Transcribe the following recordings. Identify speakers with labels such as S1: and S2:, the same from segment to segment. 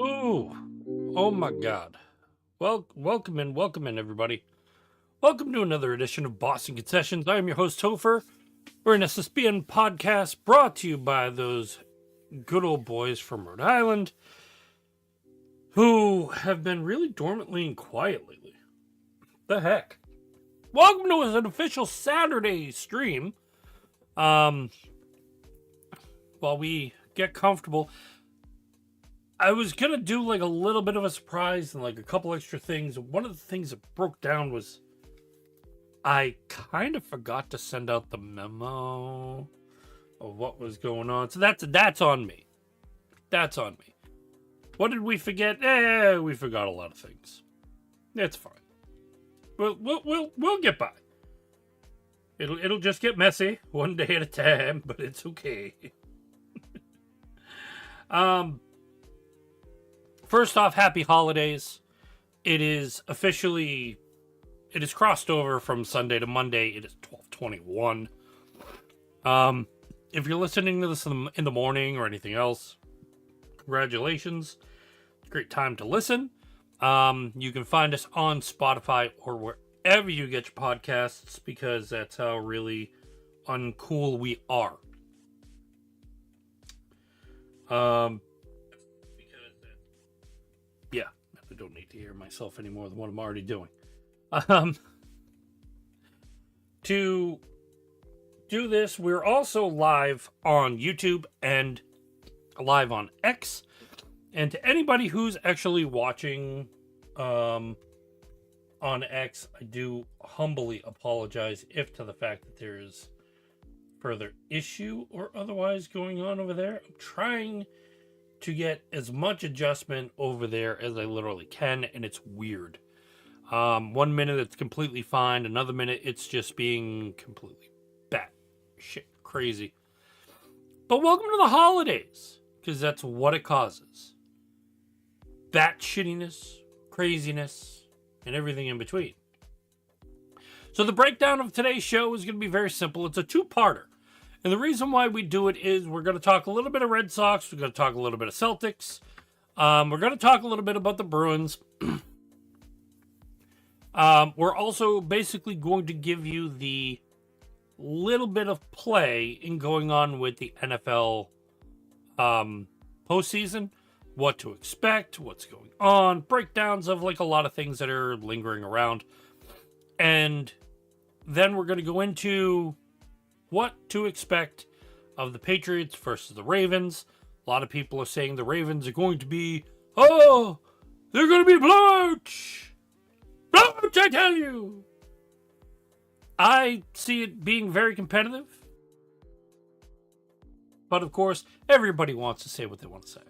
S1: Ooh, oh my God. Well, welcome in, everybody. Welcome to another edition of Boston Concessions. I am your host, Topher. We're an SSBN podcast brought to you by those good old boys from Rhode Island who have been really dormantly and quiet lately. The heck? Welcome to an official Saturday stream. While we get comfortable, I was gonna do like a little bit of a surprise and like a couple extra things. One of the things that broke down was I kind of forgot to send out the memo of what was going on. So that's on me. That's on me. What did we forget? We forgot a lot of things. It's fine. We'll get by. It'll just get messy one day at a time, but it's okay. First off, happy holidays. It is crossed over from Sunday to Monday. It is 12/21. If you're listening to this in the morning or anything else, congratulations. It's a great time to listen. You can find us on Spotify or wherever you get your podcasts because that's how really uncool we are. Yeah, I don't need to hear myself any more than what I'm already doing. To do this, we're also live on YouTube and live on X. And to anybody who's actually watching on X, I do humbly apologize if to the fact that there is further issue or otherwise going on over there. I'm trying to get as much adjustment over there as I literally can, and it's weird. 1 minute it's completely fine, another minute it's just being completely shit crazy. But welcome to the holidays, because that's what it causes. Bat shittiness, craziness, and everything in between. So the breakdown of today's show is going to be very simple. It's a two-parter. And the reason why we do it is we're going to talk a little bit of Red Sox. We're going to talk a little bit of Celtics. We're going to talk a little bit about the Bruins. We're also basically going to give you the little bit of play in going on with the NFL postseason. What to expect, what's going on, breakdowns of like a lot of things that are lingering around. And then we're going to go into what to expect of the Patriots versus the Ravens. A lot of people are saying the Ravens are going to be, they're going to be blowouts. Blowouts, I tell you. I see it being very competitive. But of course, everybody wants to say what they want to say.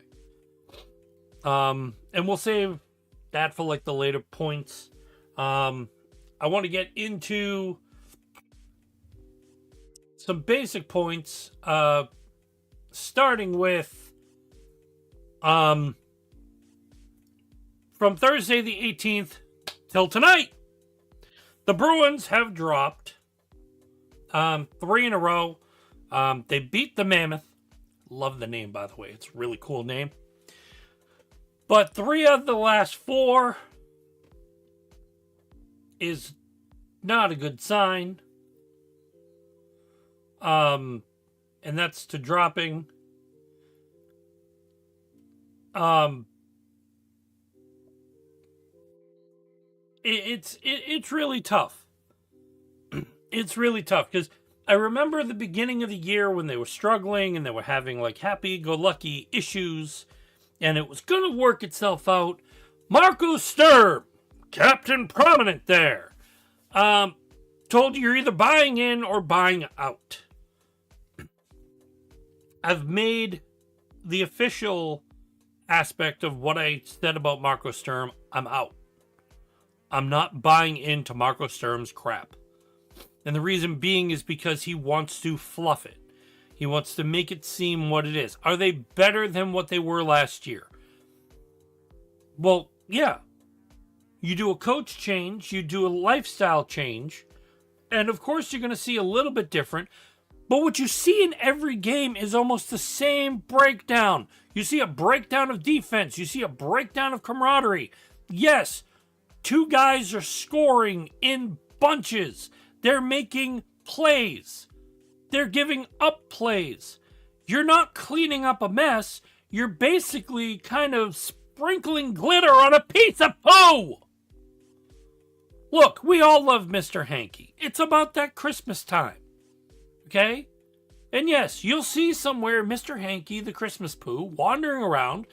S1: And we'll save that for like the later points. I want to get into some basic points, starting with from Thursday the 18th till tonight. The Bruins have dropped 3 in a row. They beat the Mammoth. Love the name, by the way. It's a really cool name. But 3 of the last 4 is not a good sign. And that's to dropping. It's really tough. It's really tough because I remember the beginning of the year when they were struggling and they were having like happy-go-lucky issues, and it was going to work itself out. Marco Sturm, Captain Prominent there, told you you're either buying in or buying out. I've made the official aspect of what I said about Marco Sturm. I'm out. I'm not buying into Marco Sturm's crap. And the reason being is because he wants to fluff it. He wants to make it seem what it is. Are they better than what they were last year? Well, yeah. You do a coach change, you do a lifestyle change, and of course you're going to see a little bit different. But what you see in every game is almost the same breakdown. You see a breakdown of defense. You see a breakdown of camaraderie. Yes, two guys are scoring in bunches. They're making plays. They're giving up plays. You're not cleaning up a mess. You're basically kind of sprinkling glitter on a piece of poo. Look, we all love Mr. Hanky. It's about that Christmas time. Okay? And yes, you'll see somewhere Mr. Hanky, the Christmas poo, wandering around,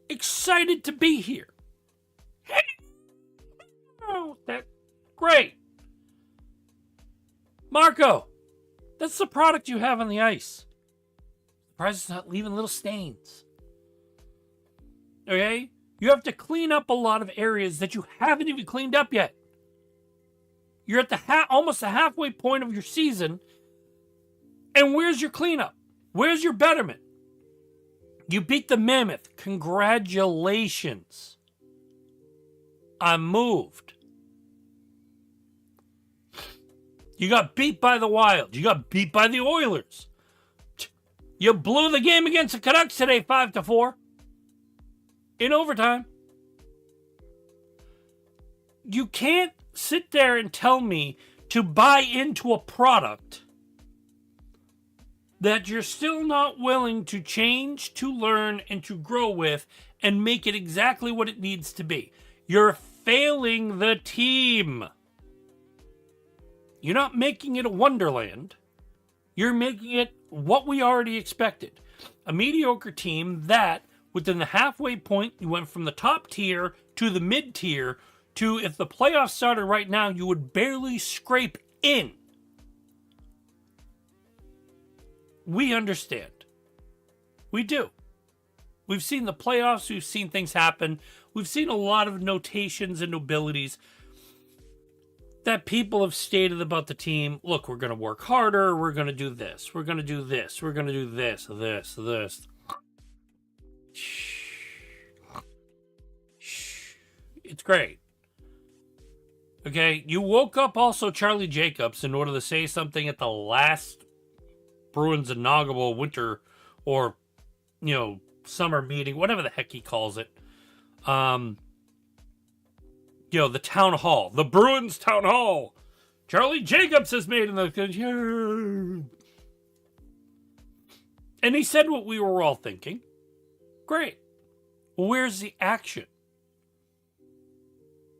S1: excited to be here. Hey! Oh, that's great. Marco, that's the product you have on the ice. Surprised it's not leaving little stains. Okay? You have to clean up a lot of areas that you haven't even cleaned up yet. You're at the almost the halfway point of your season. And where's your cleanup? Where's your betterment? You beat the Mammoth. Congratulations. I'm moved. You got beat by the Wild. You got beat by the Oilers. You blew the game against the Canucks today 5-4. In overtime. You can't sit there and tell me to buy into a product that you're still not willing to change, to learn, and to grow with, and make it exactly what it needs to be. You're failing the team. You're not making it a wonderland. You're making it what we already expected. A mediocre team that, within the halfway point, you went from the top tier to the mid tier to, if the playoffs started right now, you would barely scrape in. We understand. We do. We've seen the playoffs. We've seen things happen. We've seen a lot of notations and nobilities that people have stated about the team. Look, we're going to work harder. We're going to do this. We're going to do this. We're going to do this. It's great. Okay, you woke up also Charlie Jacobs in order to say something at the last Bruins inaugural winter or, summer meeting, whatever the heck he calls it. The town hall, the Bruins town hall. Charlie Jacobs has made in the, and he said what we were all thinking. Great. Well, where's the action?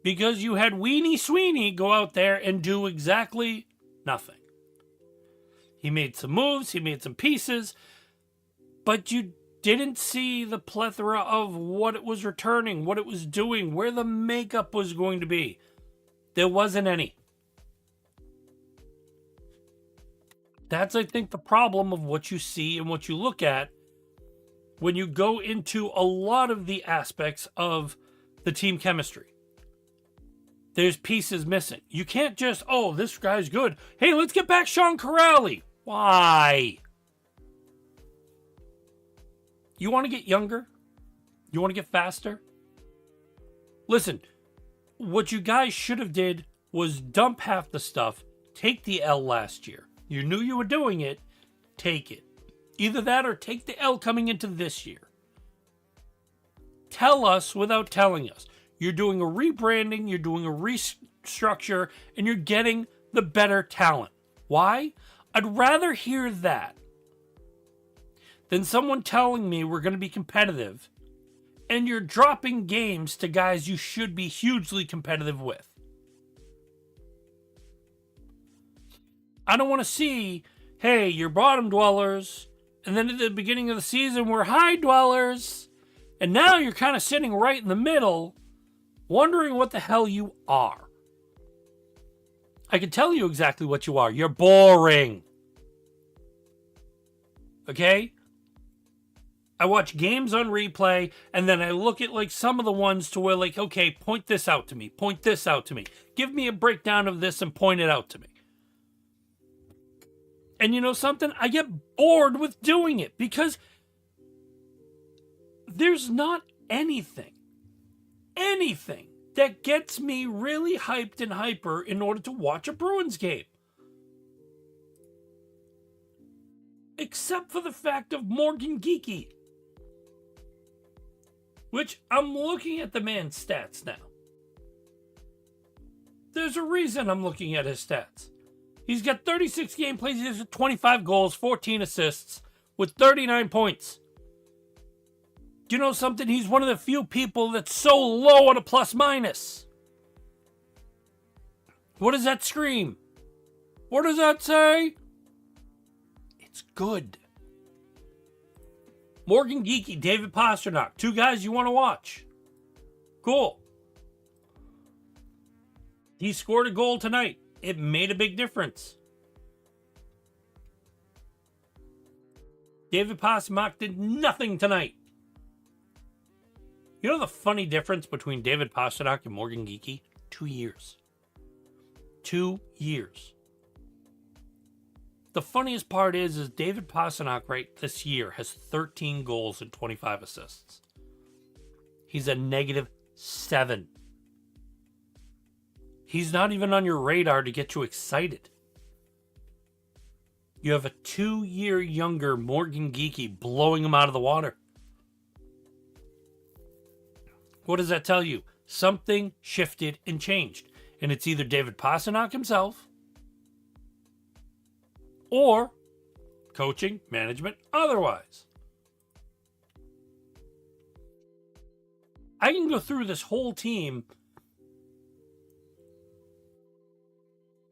S1: Because you had Weenie Sweeney go out there and do exactly nothing. He made some moves, he made some pieces, but you didn't see the plethora of what it was returning, what it was doing, where the makeup was going to be. There wasn't any. That's, I think, the problem of what you see and what you look at when you go into a lot of the aspects of the team chemistry. There's pieces missing. You can't just, this guy's good. Hey, let's get back Sean Corrali. Why? You want to get younger? You want to get faster? Listen, what you guys should have did was dump half the stuff, take the L last year. You knew you were doing it, take it. Either that or take the L coming into this year. Tell us without telling us. You're doing a rebranding, you're doing a restructure, and you're getting the better talent. Why? I'd rather hear that than someone telling me we're going to be competitive and you're dropping games to guys you should be hugely competitive with. I don't want to see, hey, you're bottom dwellers, and then at the beginning of the season we're high dwellers, and now you're kind of sitting right in the middle, wondering what the hell you are. I can tell you exactly what you are. You're boring. Okay? I watch games on replay, and then I look at some of the ones to where okay, point this out to me. Point this out to me. Give me a breakdown of this and point it out to me. And you know something? I get bored with doing it because there's not anything that gets me really hyped and hyper in order to watch a Bruins game. except for the fact of Morgan Geeky. Which I'm looking at the man's stats now. There's a reason I'm looking at his stats. He's got 36 game plays, he has 25 goals, 14 assists, with 39 points. Do you know something? He's one of the few people that's so low on a plus minus. What does that scream? What does that say? It's good. Morgan Geeky, David Pastrnak, two guys you want to watch. Cool. He scored a goal tonight. It made a big difference. David Pastrnak did nothing tonight. You know the funny difference between David Pastrnak and Morgan Geeky? 2 years. 2 years. The funniest part is David Pastrnak right this year has 13 goals and 25 assists. He's a -7. He's not even on your radar to get you excited. You have a 2-year younger Morgan Geeky blowing him out of the water. What does that tell you? Something shifted and changed. And it's either David Pastrnak himself or coaching, management, otherwise. I can go through this whole team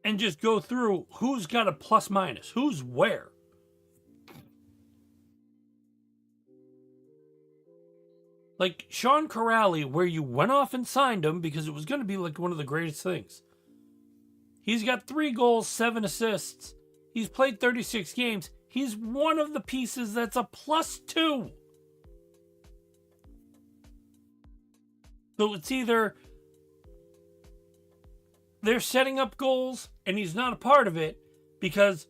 S1: and just go through who's got a plus minus, who's where. Like Sean Corrali, where you went off and signed him because it was going to be like one of the greatest things. He's got 3 goals, 7 assists. He's played 36 games. He's one of the pieces that's a +2. So it's either they're setting up goals and he's not a part of it because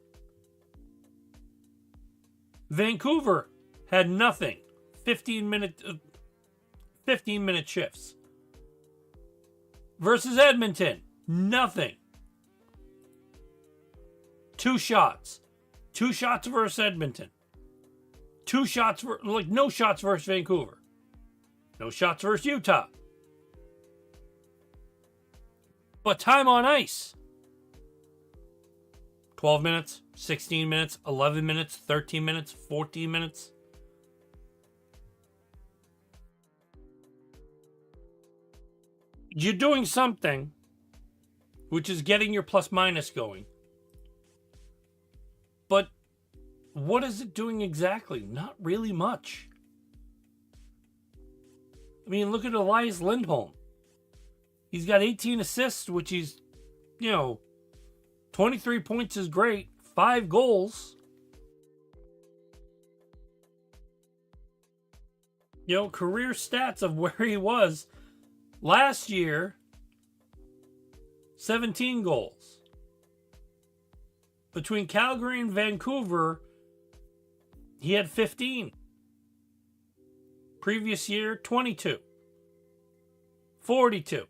S1: Vancouver had nothing. 15-minute shifts. Versus Edmonton, nothing. 2 shots. 2 shots versus Edmonton. 2 shots, no shots versus Vancouver. No shots versus Utah. But time on ice. 12 minutes, 16 minutes, 11 minutes, 13 minutes, 14 minutes. You're doing something which is getting your plus minus going. But what is it doing exactly? Not really much. I mean, look at Elias Lindholm. He's got 18 assists, which he's, 23 points is great. 5 goals. Career stats of where he was. Last year, 17 goals. Between Calgary and Vancouver, he had 15. Previous year, 22. 42.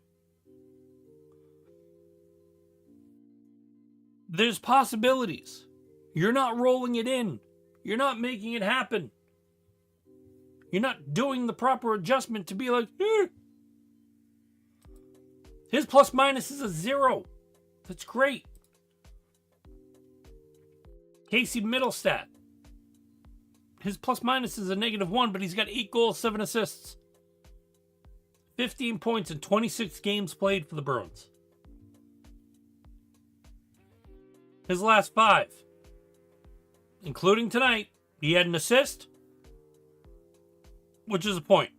S1: There's possibilities. You're not rolling it in. You're not making it happen. You're not doing the proper adjustment to be like, His plus minus is a 0. That's great. Casey Middlestat. His plus minus is a -1, but he's got 8 goals, 7 assists. 15 points in 26 games played for the Bruins. His last 5, including tonight, he had an assist, which is a point.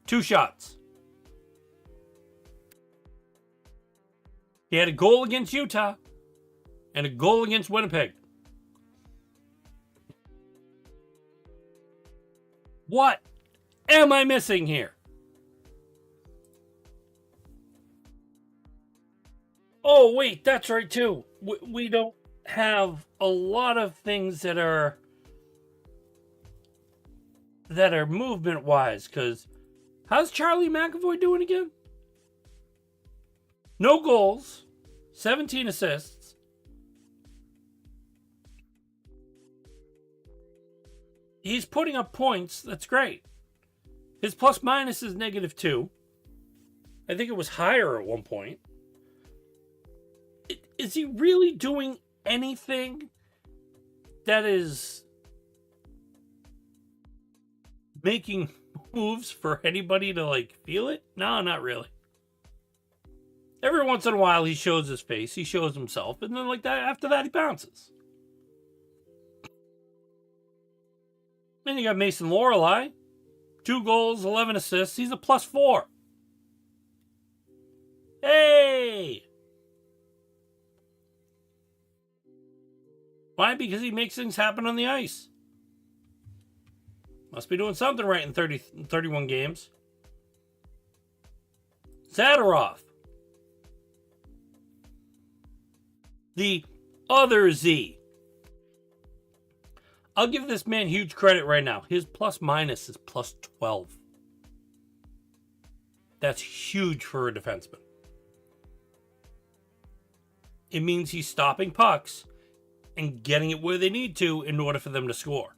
S1: 2 shots. He had a goal against Utah and a goal against Winnipeg. What am I missing here? Oh, wait, that's right, too. We don't have a lot of things that are movement-wise, because how's Charlie McAvoy doing again? No goals, 17 assists. He's putting up points. That's great. His plus minus is -2. I think it was higher at one point. Is he really doing anything that is making moves for anybody to like feel it? No, not really. Every once in a while he shows his face, he shows himself, and then like that after that he bounces. Then you got Mason Lorelei, 2 goals, 11 assists. He's a +4. Hey! Why? Because he makes things happen on the ice. Must be doing something right in 31 games. Zadorov. The other Z. I'll give this man huge credit right now. His plus minus is +12. That's huge for a defenseman. It means he's stopping pucks and getting it where they need to in order for them to score.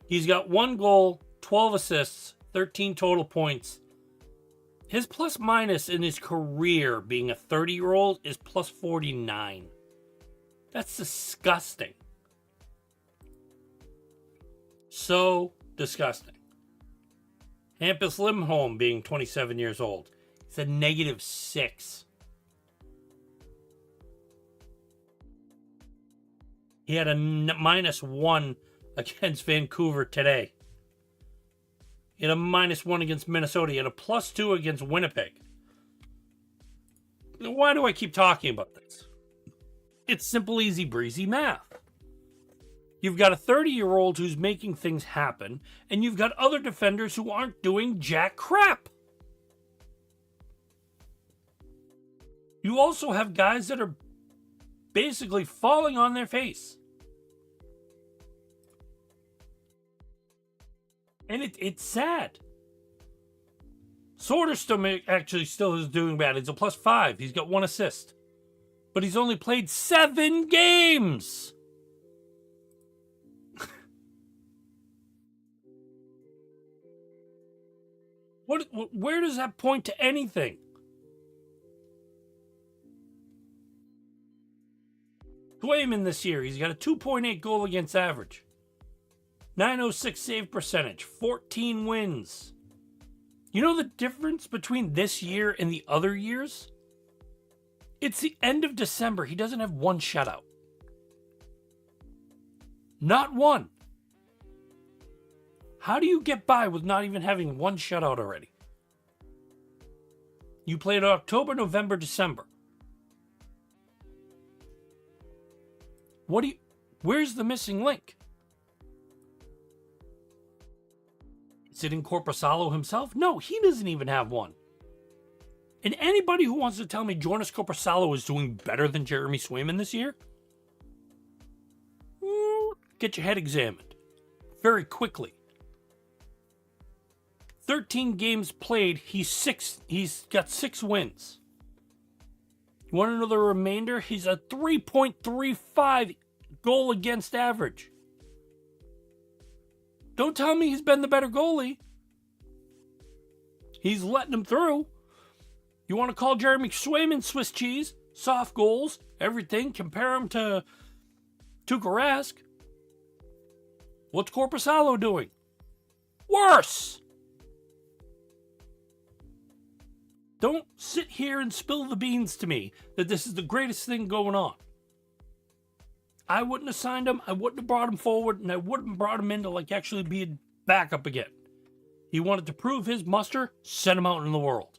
S1: He's got 1 goal, 12 assists, 13 total points. His plus minus in his career, being a 30-year-old, is +49. That's disgusting. So disgusting. Hampus Lindholm, being 27 years old, it's a -6. He had a -1 against Vancouver today. He had a -1 against Minnesota. He had a +2 against Winnipeg. Why do I keep talking about this? It's simple, easy, breezy math. You've got a 30-year-old who's making things happen, and you've got other defenders who aren't doing jack crap. You also have guys that are basically falling on their face. And it's sad. Soderstrom actually still is doing bad. He's a +5. He's got 1 assist. But he's only played 7 games. Where does that point to anything? Swayman this year, he's got a 2.8 goal against average. 906 save percentage, 14 wins. You know the difference between this year and the other years? It's the end of December. He doesn't have 1 shutout. Not 1. How do you get by with not even having 1 shutout already? You played October, November, December. Where's the missing link? Is it in Korpisalo himself? No, he doesn't even have 1. And anybody who wants to tell me Joonas Korpisalo is doing better than Jeremy Swayman this year, get your head examined very quickly. 13 games played, he's got 6 wins. You want to know the remainder? He's a 3.35 goal against average. Don't tell me he's been the better goalie. He's letting him through. You want to call Jeremy Swayman Swiss cheese? Soft goals, everything. Compare him to Tuukka Rask. What's Korpisalo doing? Worse. Don't sit here and spill the beans to me that this is the greatest thing going on. I wouldn't have signed him, I wouldn't have brought him forward, and I wouldn't have brought him in to like actually be a backup again. He wanted to prove his muster, send him out in the world.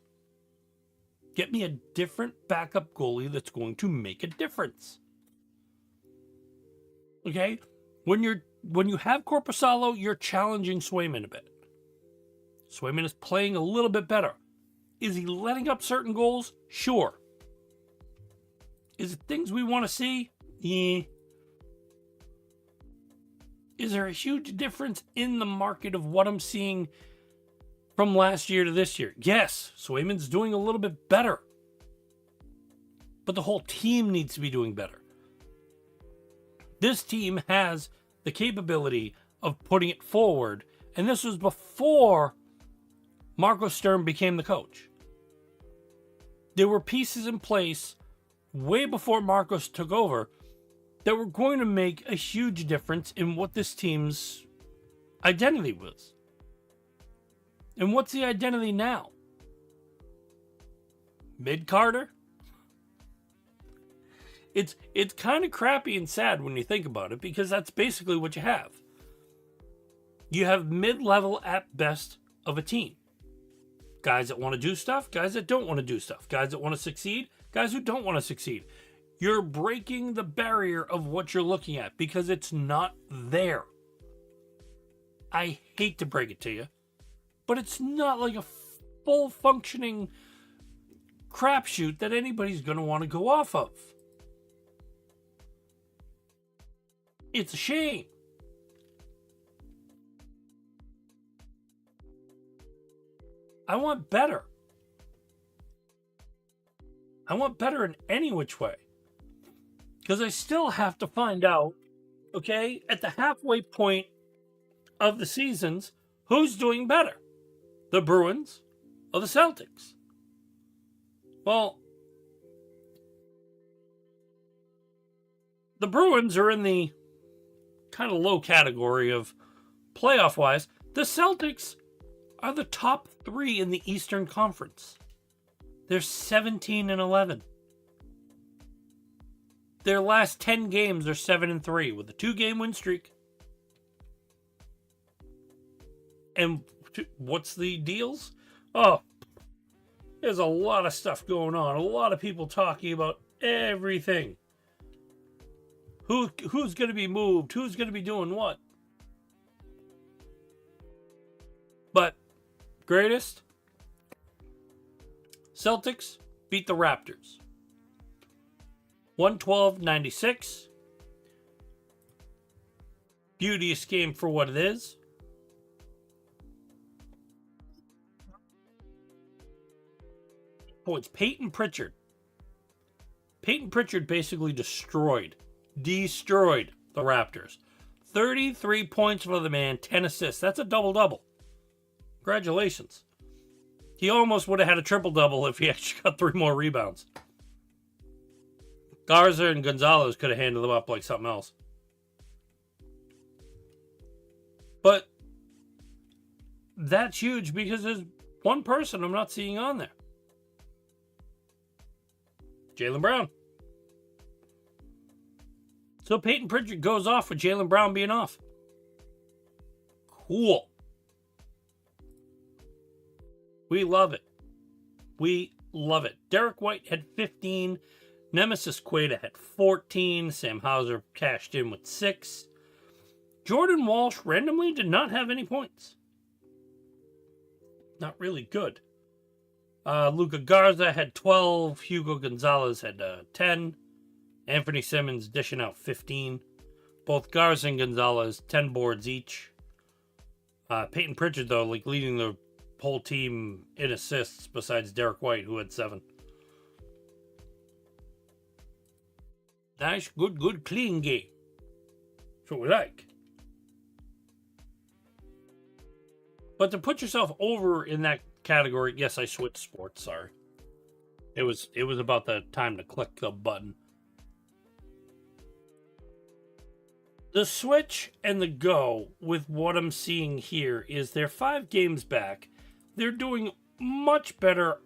S1: Get me a different backup goalie that's going to make a difference. Okay? When you have Korpisalo, you're challenging Swayman a bit. Swayman is playing a little bit better. Is he letting up certain goals? Sure. Is it things we want to see? Yeah. Is there a huge difference in the market of what I'm seeing from last year to this year? Yes, Swayman's doing a little bit better. But the whole team needs to be doing better. This team has the capability of putting it forward. And this was before Marco Stern became the coach. There were pieces in place way before Marcos took over that were going to make a huge difference in what this team's identity was. And what's the identity now? Mid-Carter? It's kind of crappy and sad when you think about it, because that's basically what you have. You have mid-level at best of a team. Guys that want to do stuff, guys that don't want to do stuff, guys that want to succeed, guys who don't want to succeed. You're breaking the barrier of what you're looking at because it's not there. I hate to break it to you, but it's not like a full functioning crapshoot that anybody's going to want to go off of. It's a shame. I want better. I want better in any which way. Because I still have to find out, okay, at the halfway point of the seasons, who's doing better? The Bruins or the Celtics? Well, the Bruins are in the kind of low category of playoff-wise. The Celtics are the top 3 in the Eastern Conference. They're 17-11. Their last 10 games are 7-3 with a 2-game win streak. And what's the deals? Oh, there's a lot of stuff going on. A lot of people talking about everything. Who's going to be moved? Who's going to be doing what? But greatest? Celtics beat the Raptors. 112-96. Beauteous game for what it is. Points. Peyton Pritchard. Peyton Pritchard basically destroyed the Raptors. 33 points for the man, 10 assists. That's a double-double. Congratulations. He almost would have had a triple-double if he actually got 3 more rebounds. Garza and Gonzalez could have handled him up like something else. But that's huge because there's one person I'm not seeing on there. Jaylen Brown. So Peyton Pritchard goes off with Jaylen Brown being off. Cool. We love it. We love it. Derek White had 15. Nemesis Quaida had 14. Sam Hauser cashed in with 6. Jordan Walsh randomly did not have any points. Not really good. Luka Garza had 12. Hugo Gonzalez had 10. Anthony Simmons dishing out 15. Both Garza and Gonzalez, 10 boards each. Peyton Pritchard, though, like leading the whole team in assists besides Derek White, who had 7. Nice, good, clean game. That's what we like. But to put yourself over in that category, yes, I switched sports, sorry. It was about the time to click the button. The switch and the go with what I'm seeing here is they're 5 games back. They're doing much better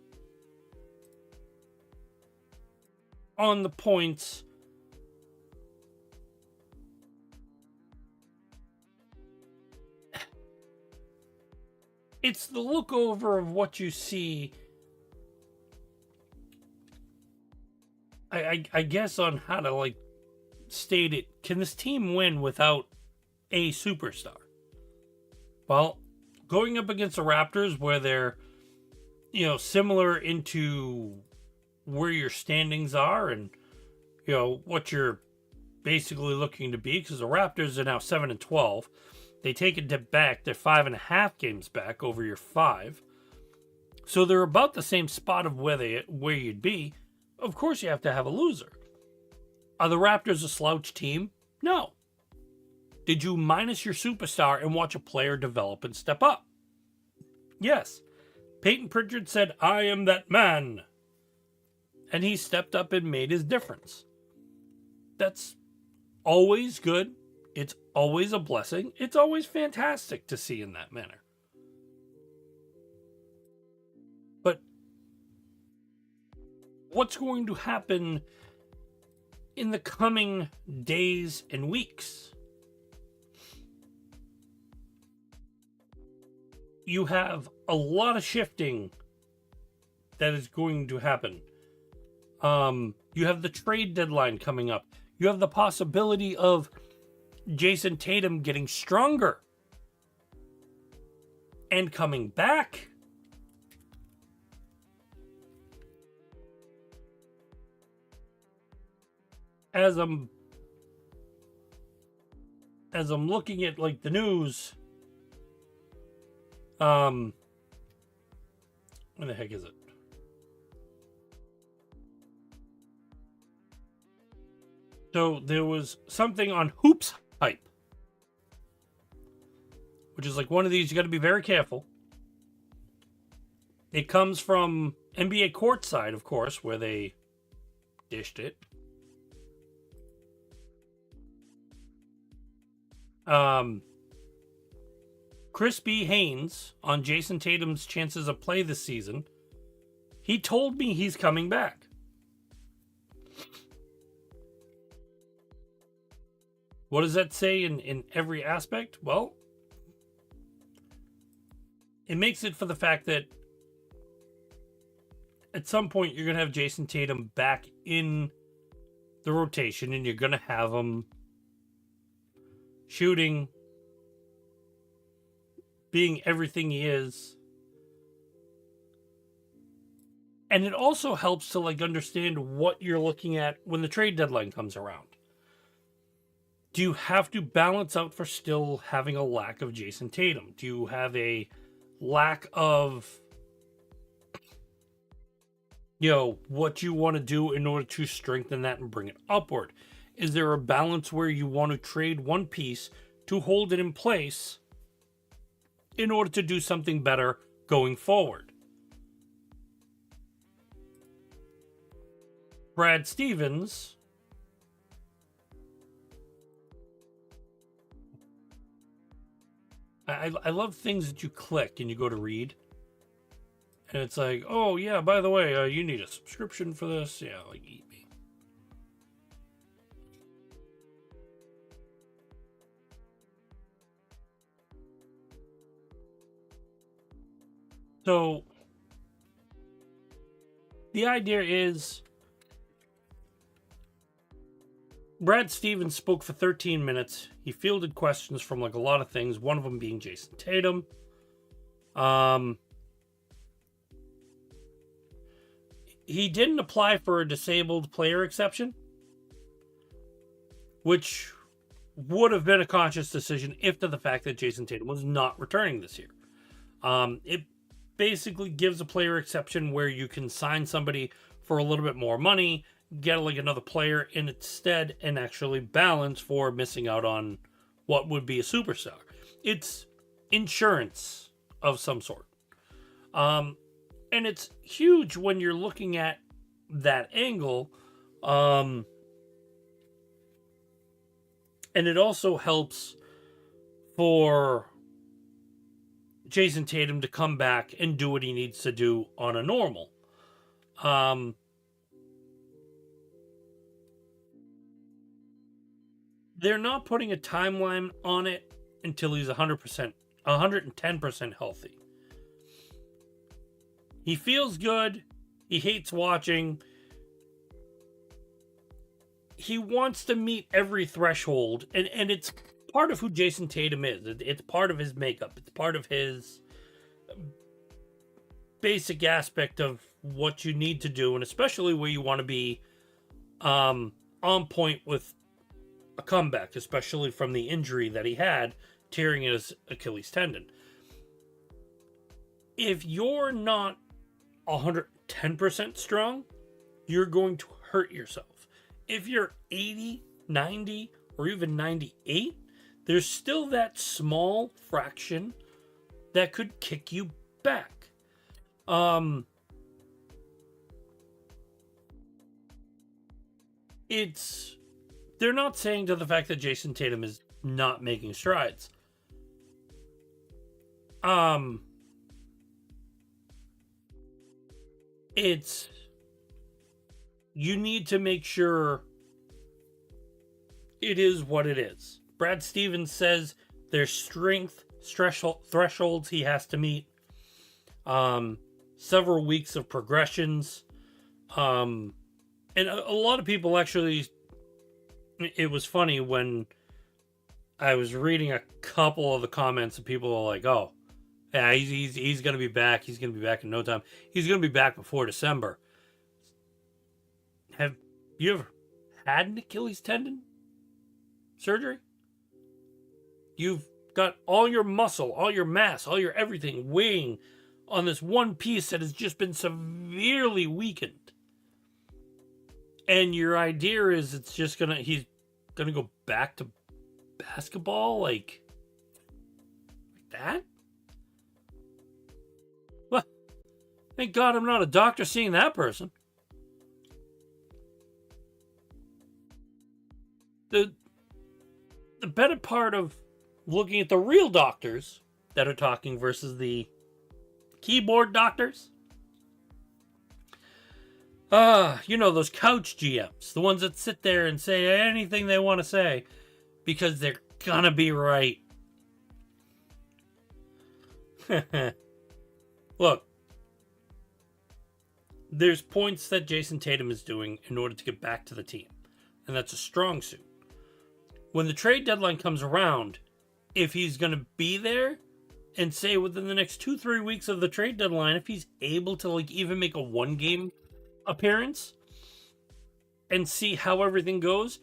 S1: on the points. It's the look over of what you see, I guess, on how to like state it. Can this team win without a superstar? Well, going up against the Raptors, where they're, similar into where your standings are and, what you're basically looking to be, because the Raptors are now 7-12. They take a dip back. They're 5.5 games back over your 5. So they're about the same spot of where you'd be. Of course, you have to have a loser. Are the Raptors a slouch team? No. Did you minus your superstar and watch a player develop and step up? Yes. Peyton Pritchard said, "I am that man." And he stepped up and made his difference. That's always good. It's always a blessing. It's always fantastic to see in that manner. But what's going to happen in the coming days and weeks? You have a lot of shifting that is going to happen. You have the trade deadline coming up. You have the possibility of Jason Tatum getting stronger and coming back. As I'm looking at like the news, where the heck is it? So there was something on Hoops Hype, which is like one of these, you got to be very careful. It comes from NBA Courtside, of course, where they dished it. Chris B. Haynes on Jason Tatum's chances of play this season, he told me he's coming back. What does that say in every aspect? Well, it makes it for the fact that at some point you're going to have Jason Tatum back in the rotation and you're going to have him shooting, being everything he is. And it also helps to like understand what you're looking at when the trade deadline comes around. Do you have to balance out for still having a lack of Jason Tatum? Do you have a lack of, what you want to do in order to strengthen that and bring it upward? Is there a balance where you want to trade one piece to hold it in place in order to do something better going forward? Brad Stevens, I love things that you click and you go to read. And it's like, oh, yeah, by the way, you need a subscription for this. Yeah, like, eat me. So, the idea is Brad Stevens spoke for 13 minutes. He fielded questions from like a lot of things, one of them being Jason Tatum. He didn't apply for a disabled player exception, which would have been a conscious decision if to the fact that Jason Tatum was not returning this year. It basically gives a player exception where you can sign somebody for a little bit more money, get like another player in instead, and actually balance for missing out on what would be a superstar. It's insurance of some sort. And it's huge when you're looking at that angle. And it also helps for Jason Tatum to come back and do what he needs to do on a normal. They're not putting a timeline on it until he's 100%, 110% healthy. He feels good. He hates watching. He wants to meet every threshold, and it's part of who Jason Tatum is. It's part of his makeup. It's part of his basic aspect of what you need to do, and especially where you want to be on point with a comeback, especially from the injury that he had, tearing his Achilles tendon. If you're not 110% strong, you're going to hurt yourself. If you're 80, 90, or even 98, there's still that small fraction that could kick you back. They're not saying to the fact that Jason Tatum is not making strides. You need to make sure it is what it is. Brad Stevens says there's strength thresholds he has to meet. Several weeks of progressions. And a lot of people actually, it was funny when I was reading a couple of the comments and people were like, oh, yeah, he's going to be back. He's going to be back in no time. He's going to be back before December. Have you ever had an Achilles tendon surgery? You've got all your muscle, all your mass, all your everything weighing on this one piece that has just been severely weakened. And your idea is he's gonna go back to basketball like that? Well, thank God I'm not a doctor seeing that person. The better part of looking at the real doctors that are talking versus the keyboard doctors. Those couch GMs, the ones that sit there and say anything they want to say because they're gonna be right. Look, there's points that Jason Tatum is doing in order to get back to the team, and that's a strong suit. When the trade deadline comes around, if he's going to be there and say within the next 2-3 weeks of the trade deadline, if he's able to even make a 1-game appearance and see how everything goes,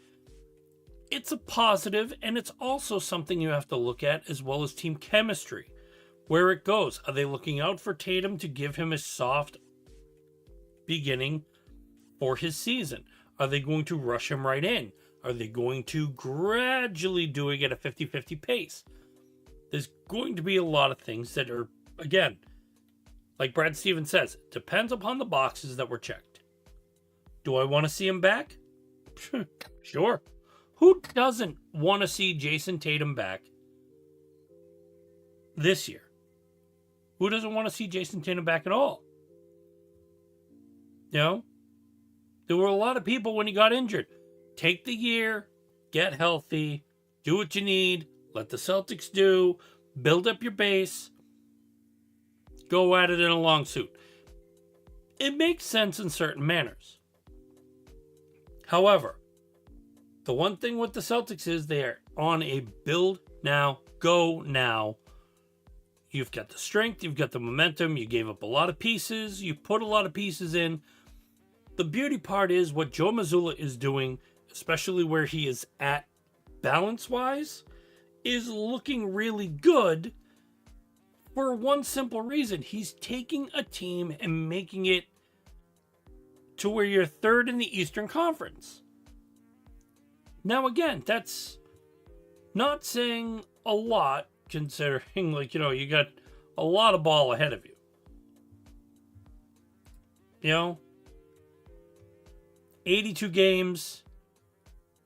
S1: it's a positive, and it's also something you have to look at as well as team chemistry. Where it goes. Are they looking out for Tatum to give him a soft beginning for his season? Are they going to rush him right in? Are they going to gradually do it at a 50-50 pace? There's going to be a lot of things that are, again, like Brad Stevens says, depends upon the boxes that were checked. Do I want to see him back? Sure. Who doesn't want to see Jason Tatum back this year? Who doesn't want to see Jason Tatum back at all? There were a lot of people when he got injured. Take the year, get healthy, do what you need, let the Celtics do, build up your base, go at it in a long suit. It makes sense in certain manners. However, the one thing with the Celtics is they are on a build now, go now. You've got the strength, you've got the momentum, you gave up a lot of pieces, you put a lot of pieces in. The beauty part is what Joe Mazzulla is doing, especially where he is at balance-wise, is looking really good for one simple reason. He's taking a team and making it to where you're third in the Eastern Conference. Now, again, that's not saying a lot, considering, you got a lot of ball ahead of you. 82 games.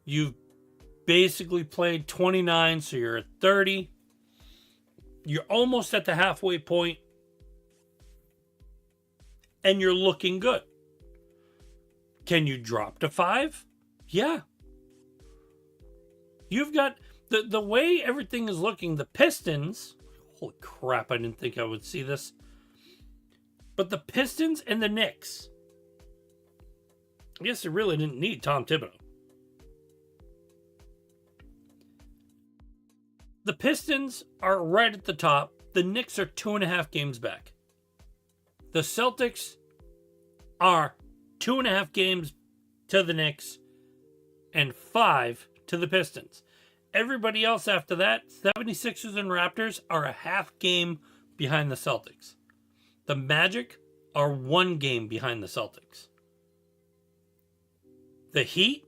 S1: You've basically played 29, so you're at 30. You're almost at the halfway point, and you're looking good. Can you drop to 5? Yeah. You've got the way everything is looking, the Pistons, holy crap, I didn't think I would see this. But the Pistons and the Knicks, I guess they really didn't need Tom Thibodeau. The Pistons are right at the top. The Knicks are 2.5 games back. The Celtics are 2.5 games to the Knicks and 5 to the Pistons. Everybody else after that, 76ers and Raptors, are a half game behind the Celtics. The Magic are 1 game behind the Celtics. The Heat,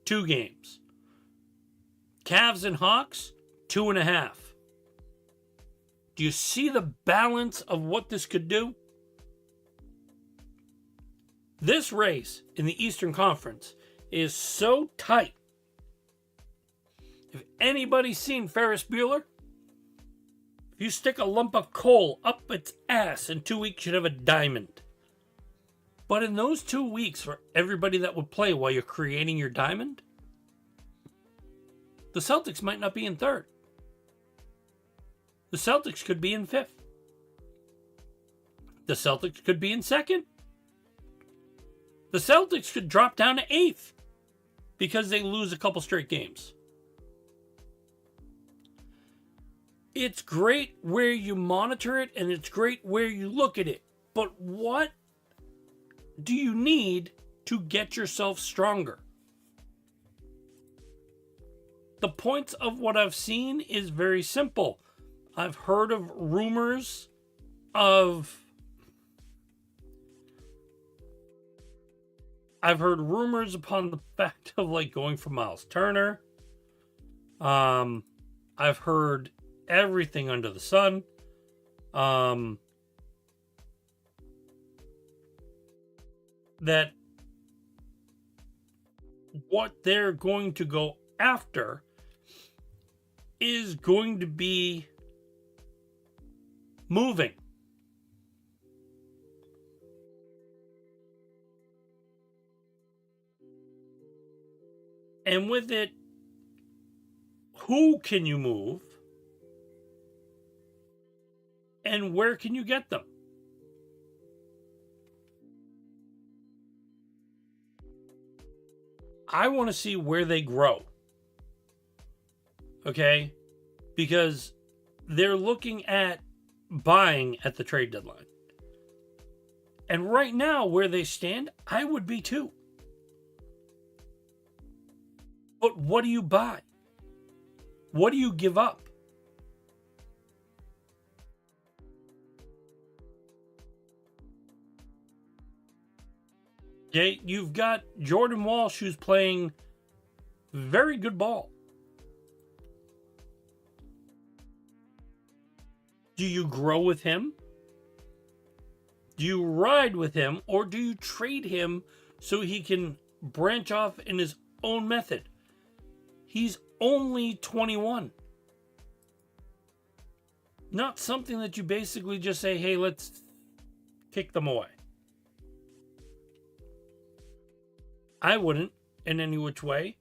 S1: 2 games. Cavs and Hawks, 2.5. Do you see the balance of what this could do? This race in the Eastern Conference is so tight. If anybody's seen Ferris Bueller, if you stick a lump of coal up its ass in 2 weeks, you'd have a diamond. But in those 2 weeks, for everybody that would play while you're creating your diamond, the Celtics might not be in third. The Celtics could be in fifth. The Celtics could be in second. The Celtics could drop down to eighth because they lose a couple straight games. It's great where you monitor it and it's great where you look at it. But what do you need to get yourself stronger? The points of what I've seen is very simple. I've heard of rumors of... I've heard rumors upon the fact of like going for Miles Turner. I've heard everything under the sun. That what they're going to go after is going to be moving. And with it, who can you move? And where can you get them? I want to see where they grow. Okay? Because they're looking at buying at the trade deadline. And right now, where they stand, I would be too. But what do you buy? What do you give up? Okay, you've got Jordan Walsh who's playing very good ball. Do you grow with him? Do you ride with him? Or do you trade him so he can branch off in his own method? He's only 21. Not something that you basically just say, hey, let's kick them away. I wouldn't in any which way.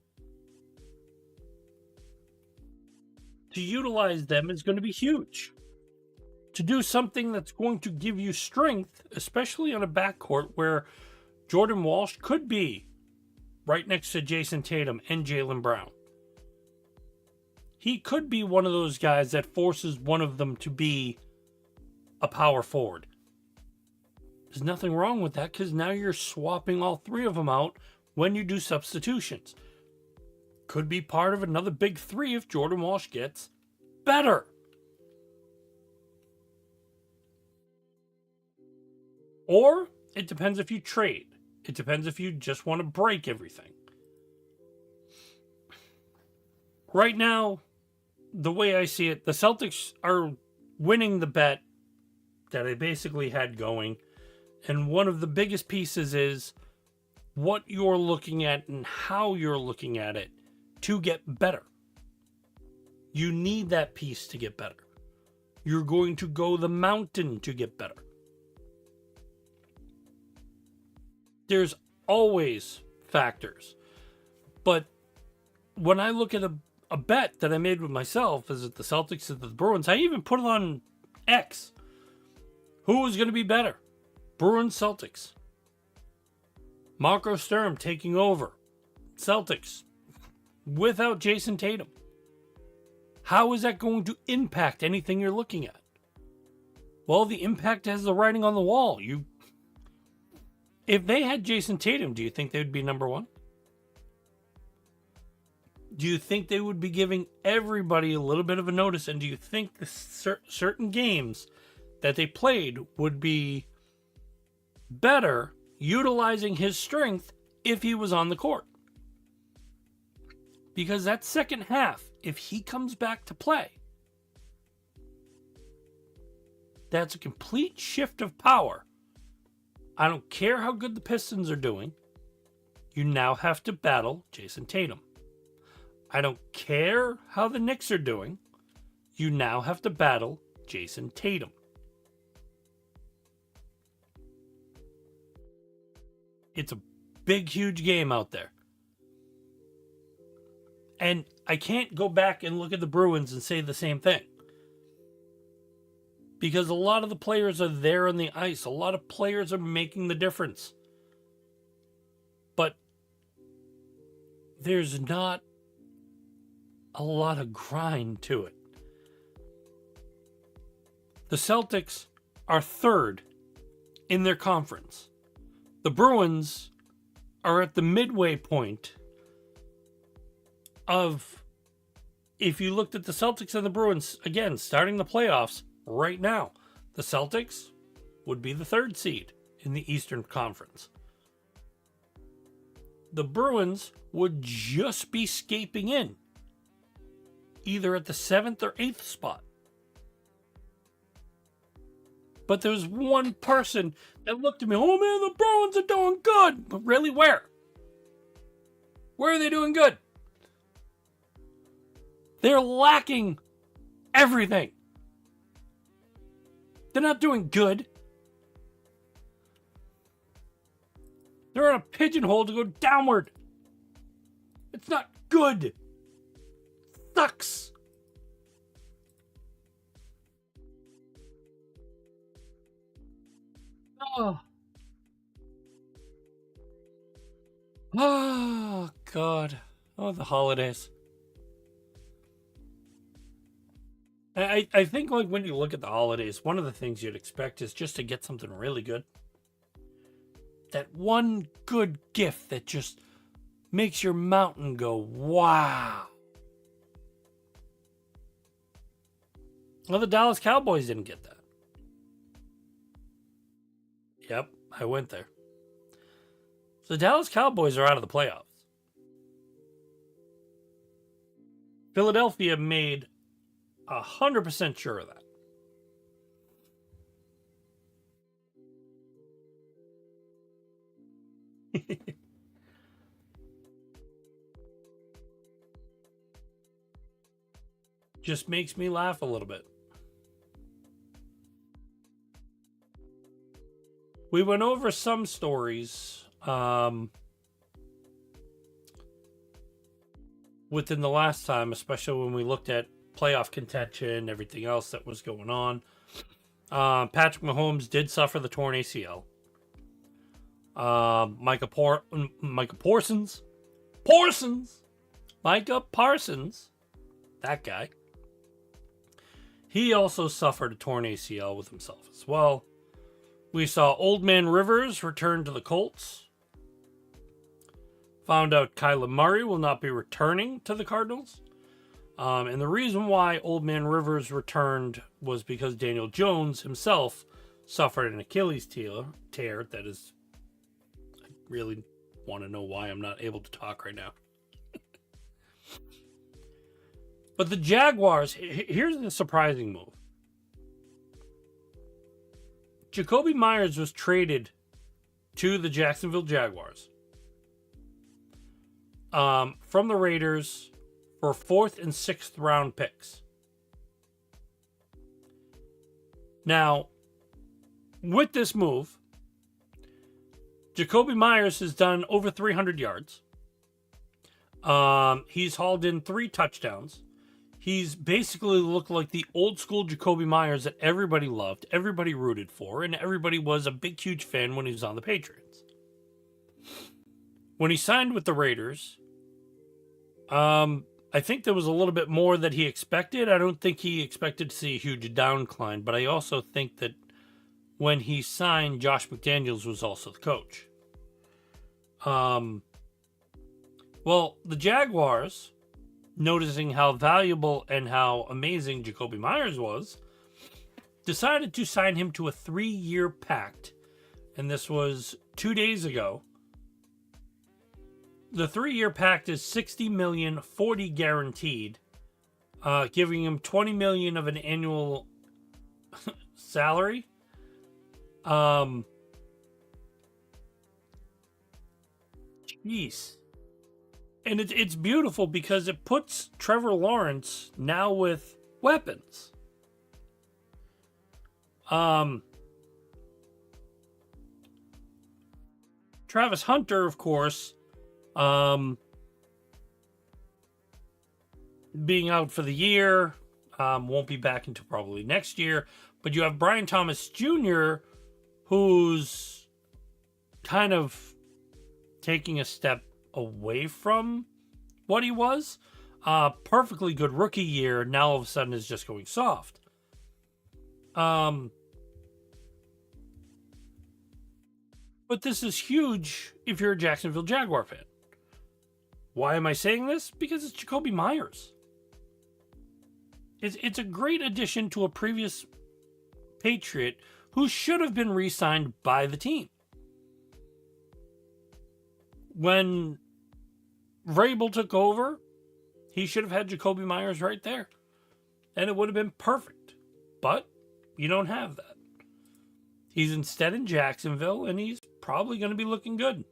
S1: To utilize them is going to be huge. To do something that's going to give you strength, especially on a backcourt where Jordan Walsh could be right next to Jason Tatum and Jaylen Brown. He could be one of those guys that forces one of them to be a power forward. There's nothing wrong with that because now you're swapping all three of them out when you do substitutions. Could be part of another big three if Jordan Walsh gets better. Or it depends if you trade. It depends if you just want to break everything. Right now, the way I see it, the Celtics are winning the bet that I basically had going. And one of the biggest pieces is what you're looking at and how you're looking at it to get better. You need that piece to get better. You're going to go the mountain to get better. There's always factors. But when I look at a bet that I made with myself, is it the Celtics or the Bruins? I even put it on X. Who was going to be better? Bruins, Celtics. Marco Sturm taking over. Celtics. Without Jason Tatum. How is that going to impact anything you're looking at? Well, the impact has the writing on the wall. If they had Jason Tatum, do you think they would be number one? Do you think they would be giving everybody a little bit of a notice? And do you think the certain games that they played would be better utilizing his strength if he was on the court? Because that second half if he comes back to play, that's a complete shift of power. I don't care how good the Pistons are doing. You now have to battle Jason Tatum. I don't care how the Knicks are doing. You now have to battle Jason Tatum. It's a big, huge game out there. And I can't go back and look at the Bruins and say the same thing. Because a lot of the players are there on the ice. A lot of players are making the difference. But there's not a lot of grind to it. The Celtics are third in their conference. The Bruins are at the midway point of, if you looked at the Celtics and the Bruins, again, starting the playoffs right now, the Celtics would be the third seed in the Eastern Conference. The Bruins would just be scaping in, either at the 7th or 8th spot. But there was one person that looked at me, oh man, the Bruins are doing good. But really, where? Where are they doing good? They're lacking everything. They're not doing good. They're on a pigeonhole to go downward. It's not good. It sucks. Oh, God. Oh, the holidays. I think, like, when you look at the holidays, one of the things you'd expect is just to get something really good. That one good gift that just makes your mountain go, wow. Well, the Dallas Cowboys didn't get that. Yep, I went there. So the Dallas Cowboys are out of the playoffs. Philadelphia made 100% sure of that. Just makes me laugh a little bit. We went over some stories within the last time, especially when we looked at playoff contention, everything else that was going on. Patrick Mahomes did suffer the torn ACL. Micah Parsons, that guy. He also suffered a torn ACL with himself as well. We saw Old Man Rivers return to the Colts. Found out Kyler Murray will not be returning to the Cardinals. And the reason why Old Man Rivers returned was because Daniel Jones himself suffered an Achilles tear. That is, I really want to know why I'm not able to talk right now. But the Jaguars, here's the surprising move. Jacoby Myers was traded to the Jacksonville Jaguars from the Raiders for 4th and 6th round picks. Now, with this move, Jacoby Myers has done over 300 yards. He's hauled in 3 touchdowns. He's basically looked like the old school Jacoby Myers that everybody loved, everybody rooted for, and everybody was a big, huge fan when he was on the Patriots. When he signed with the Raiders, I think there was a little bit more that he expected. I don't think he expected to see a huge downcline, but I also think that when he signed, Josh McDaniels was also the coach. Well, the Jaguars, noticing how valuable and how amazing Jacoby Myers was, decided to sign him to a 3-year pact. And this was 2 days ago. The 3-year pact is $60 million, $40 guaranteed, giving him $20 million of an annual salary. Jeez. And it's beautiful because it puts Trevor Lawrence now with weapons. Travis Hunter, of course, being out for the year, won't be back until probably next year. But you have Brian Thomas Jr., who's kind of taking a step away from what he was. Perfectly good rookie year. Now all of a sudden is just going soft. But this is huge if you're a Jacksonville Jaguar fan. Why am I saying this? Because it's Jacoby Myers. It's a great addition to a previous Patriot who should have been re-signed by the team. When Vrabel took over, he should have had Jacoby Myers right there. And it would have been perfect. But you don't have that. He's instead in Jacksonville, and he's probably going to be looking good.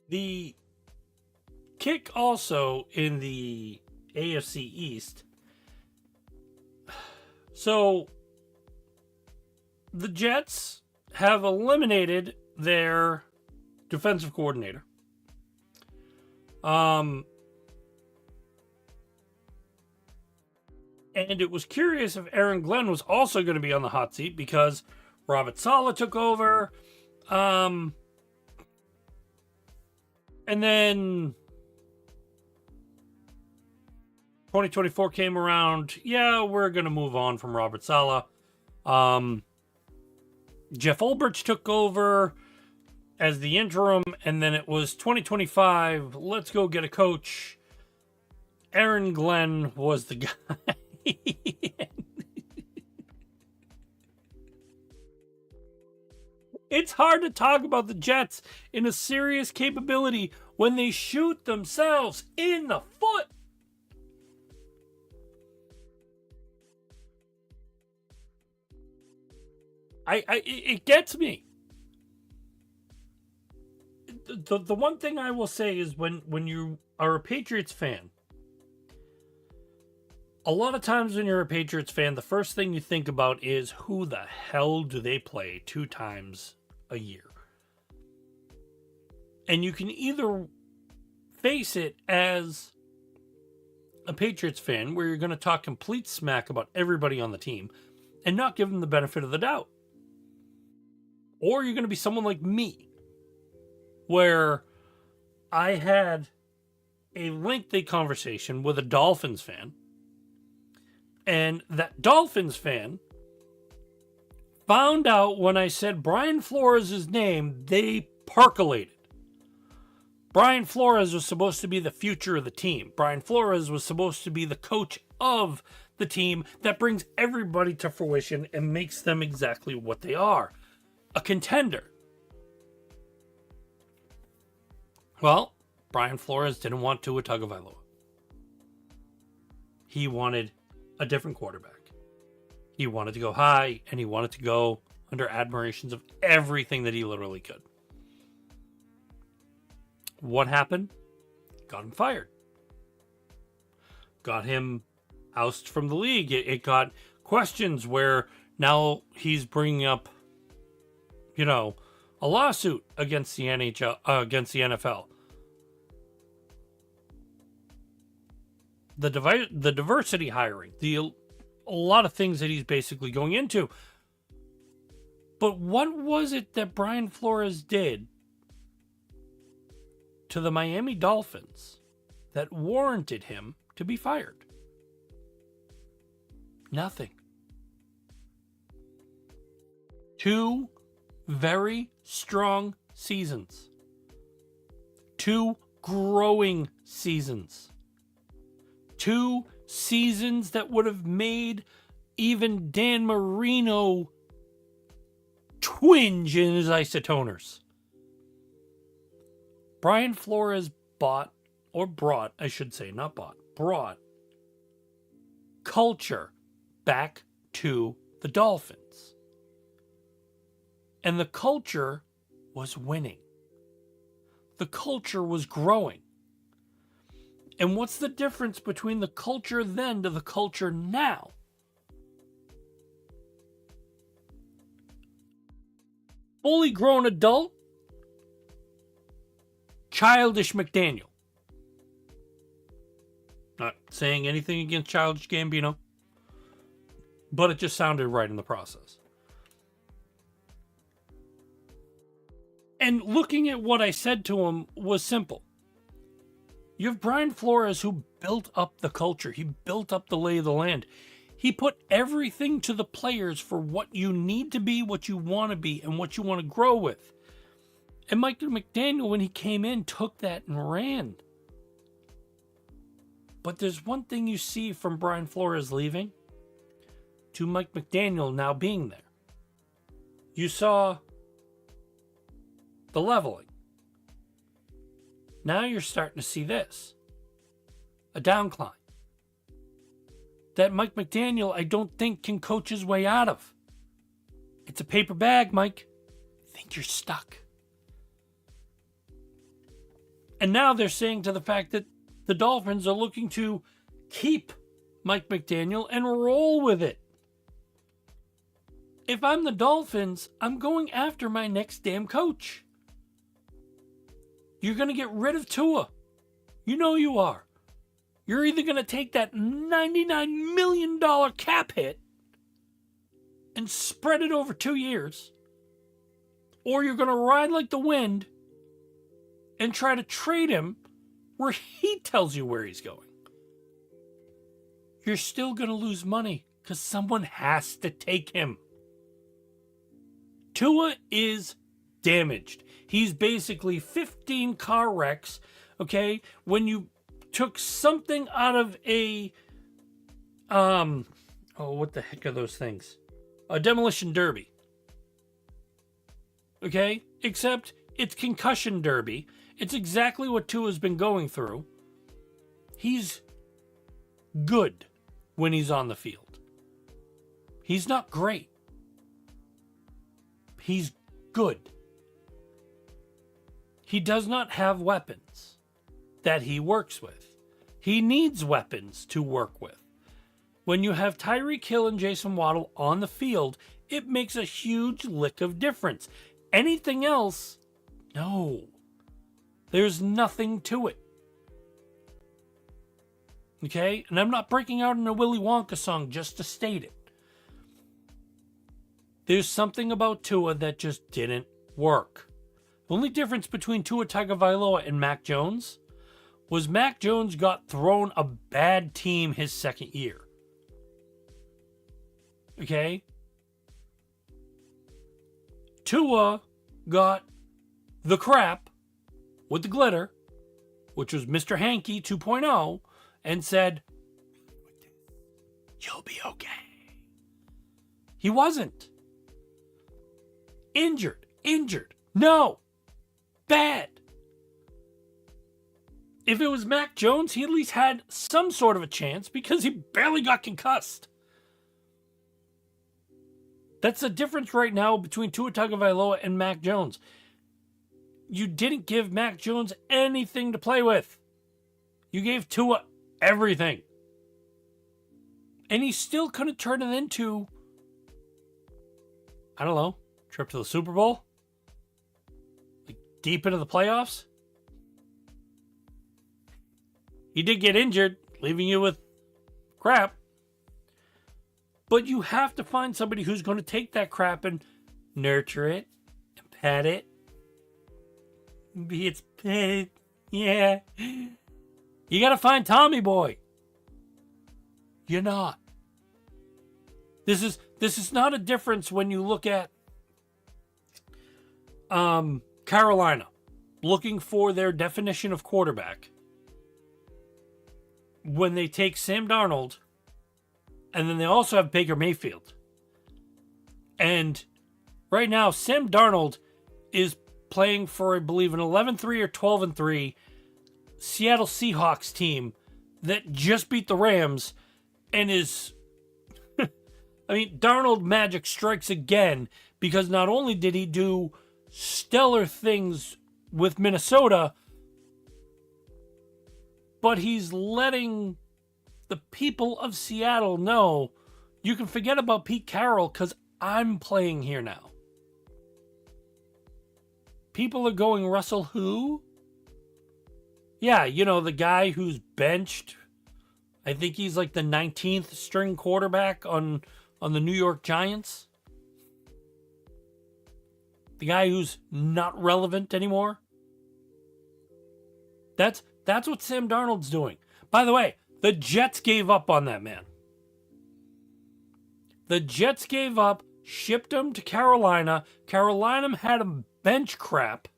S1: The kick also in the AFC East. So the Jets have eliminated their defensive coordinator. And it was curious if Aaron Glenn was also going to be on the hot seat because Robert Saleh took over. And then 2024 came around. Yeah, we're going to move on from Robert Saleh. Jeff Ulbrich took over as the interim, and then it was 2025. Let's go get a coach. Aaron Glenn was the guy. It's hard to talk about the Jets in a serious capability when they shoot themselves in the foot. It gets me. The one thing I will say is when you are a Patriots fan, a lot of times when you're a Patriots fan, the first thing you think about is who the hell do they play 2 times a year? And you can either face it as a Patriots fan where you're going to talk complete smack about everybody on the team and not give them the benefit of the doubt. Or you're going to be someone like me where I had a lengthy conversation with a Dolphins fan. And that Dolphins fan found out when I said Brian Flores' name, they percolated. Brian Flores was supposed to be the future of the team. Brian Flores was supposed to be the coach of the team that brings everybody to fruition and makes them exactly what they are. A contender. Well, Brian Flores didn't want Tua Tagovailoa. He wanted a different quarterback. He wanted to go high, and he wanted to go under admirations of everything that he literally could. What happened? Got him fired. Got him ousted from the league. It got questions where now he's bringing up, a lawsuit against the NHL, against the NFL. The diversity hiring, a lot of things that he's basically going into. But what was it that Brian Flores did to the Miami Dolphins that warranted him to be fired? Nothing. 2 very strong seasons. 2 growing seasons. 2 seasons that would have made even Dan Marino twinge in his isotoners. Brian Flores brought culture back to the Dolphins. And the culture was winning. The culture was growing. And what's the difference between the culture then to the culture now? Fully grown adult, childish McDaniel. Not saying anything against childish Gambino, but it just sounded right in the process. And looking at what I said to him was simple. You have Brian Flores who built up the culture. He built up the lay of the land. He put everything to the players for what you need to be, what you want to be, and what you want to grow with. And Mike McDaniel, when he came in, took that and ran. But there's one thing you see from Brian Flores leaving to Mike McDaniel now being there. You saw the leveling. Now you're starting to see this. A downcline. That Mike McDaniel, I don't think, can coach his way out of. It's a paper bag, Mike. I think you're stuck. And now they're saying to the fact that the Dolphins are looking to keep Mike McDaniel and roll with it. If I'm the Dolphins, I'm going after my next damn coach. You're going to get rid of Tua. You know you are. You're either going to take that $99 million cap hit and spread it over 2 years, or you're going to ride like the wind and try to trade him where he tells you where he's going. You're still going to lose money because someone has to take him. Tua is damaged. He's basically 15 car wrecks, okay? When you took something out of a, what the heck are those things? A demolition derby. Okay? Except it's concussion derby. It's exactly what Tua's been going through. He's good when he's on the field. He's not great. He's good. He does not have weapons that he works with. He needs weapons to work with. When you have Tyreek Hill and Jason Waddle on the field, it makes a huge lick of difference. Anything else, no. There's nothing to it. Okay? And I'm not breaking out in a Willy Wonka song just to state it. There's something about Tua that just didn't work. The only difference between Tua Tagovailoa and Mac Jones was Mac Jones got thrown a bad team his second year. Okay? Tua got the crap with the glitter, which was Mr. Hanky 2.0, and said, "You'll be okay." He wasn't. Injured. No. Bad. If it was Mac Jones, he at least had some sort of a chance because he barely got concussed. That's the difference right now between Tua Tagovailoa and Mac Jones. You didn't give Mac Jones anything to play with. You gave Tua everything. And he still couldn't turn it into, I don't know, trip to the Super Bowl? Like deep into the playoffs? He did get injured, leaving you with crap. But you have to find somebody who's going to take that crap and nurture it and pet it. Be its pet. Yeah. You got to find Tommy Boy. You're not. This is not a difference when you look at Carolina looking for their definition of quarterback. When they take Sam Darnold, and then they also have Baker Mayfield. And right now, Sam Darnold is playing for, I believe, an 11-3 or 12-3 Seattle Seahawks team that just beat the Rams and is... I mean, Darnold magic strikes again, because not only did he do stellar things with Minnesota, but he's letting the people of Seattle know, you can forget about Pete Carroll because I'm playing here now. People are going, Russell who? Yeah, you know, the guy who's benched. I think he's like the 19th string quarterback on the New York Giants. The guy who's not relevant anymore. That's what Sam Darnold's doing. By the way, the Jets gave up on that man. The Jets gave up, shipped him to Carolina. Carolina had him bench crap.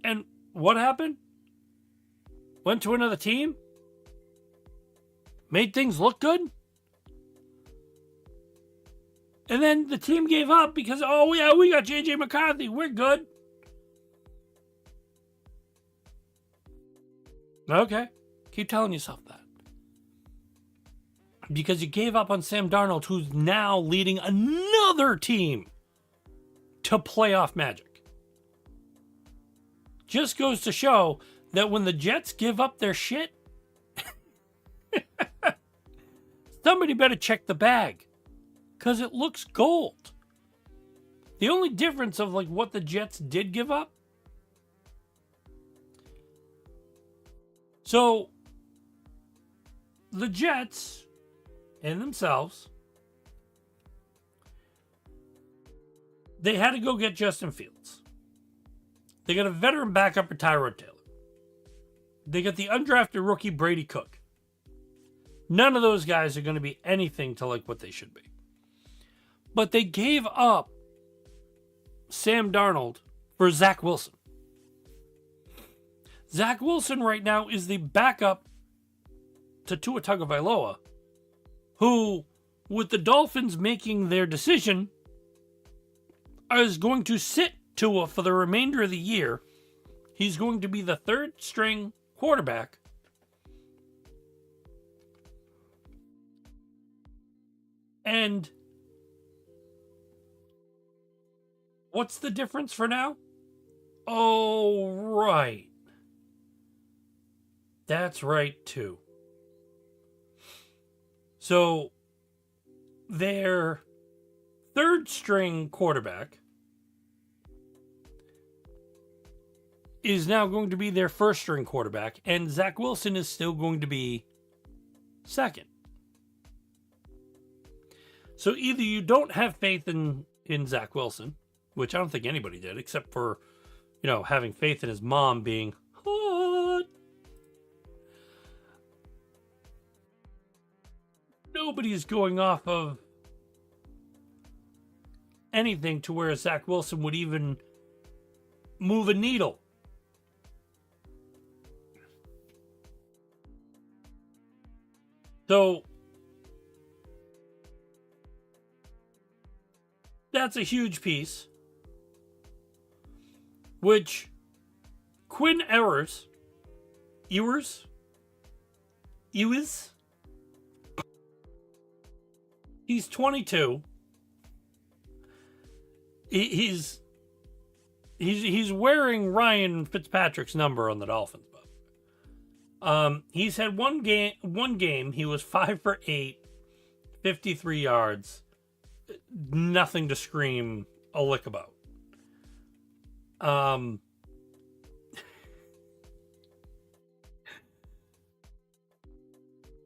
S1: And what happened? Went to another team? Made things look good? And then the team gave up because, oh yeah, we got J.J. McCarthy. We're good. Okay. Keep telling yourself that. Because you gave up on Sam Darnold, who's now leading another team to playoff magic. Just goes to show that when the Jets give up their shit, somebody better check the bag. Because it looks gold. The only difference of like what the Jets did give up. So, the Jets, in themselves, they had to go get Justin Fields. They got a veteran backup for Tyrod Taylor. They got the undrafted rookie Brady Cook. None of those guys are going to be anything to like what they should be. But they gave up Sam Darnold for Zach Wilson. Zach Wilson right now is the backup to Tua Tagovailoa, who, with the Dolphins making their decision, is going to sit Tua for the remainder of the year. He's going to be the third string quarterback. And what's the difference for now? Oh, right. That's right, too. So, their third string quarterback is now going to be their first string quarterback, and Zach Wilson is still going to be second. So either you don't have faith in Zach Wilson, which I don't think anybody did, except for, you know, having faith in his mom being hot. Nobody's going off of anything to where Zach Wilson would even move a needle. So that's a huge piece. Which Quinn Ewers, he's 22. He's wearing Ryan Fitzpatrick's number on the Dolphins. He's had one game. He was 5 for 8, 53 yards. Nothing to scream a lick about.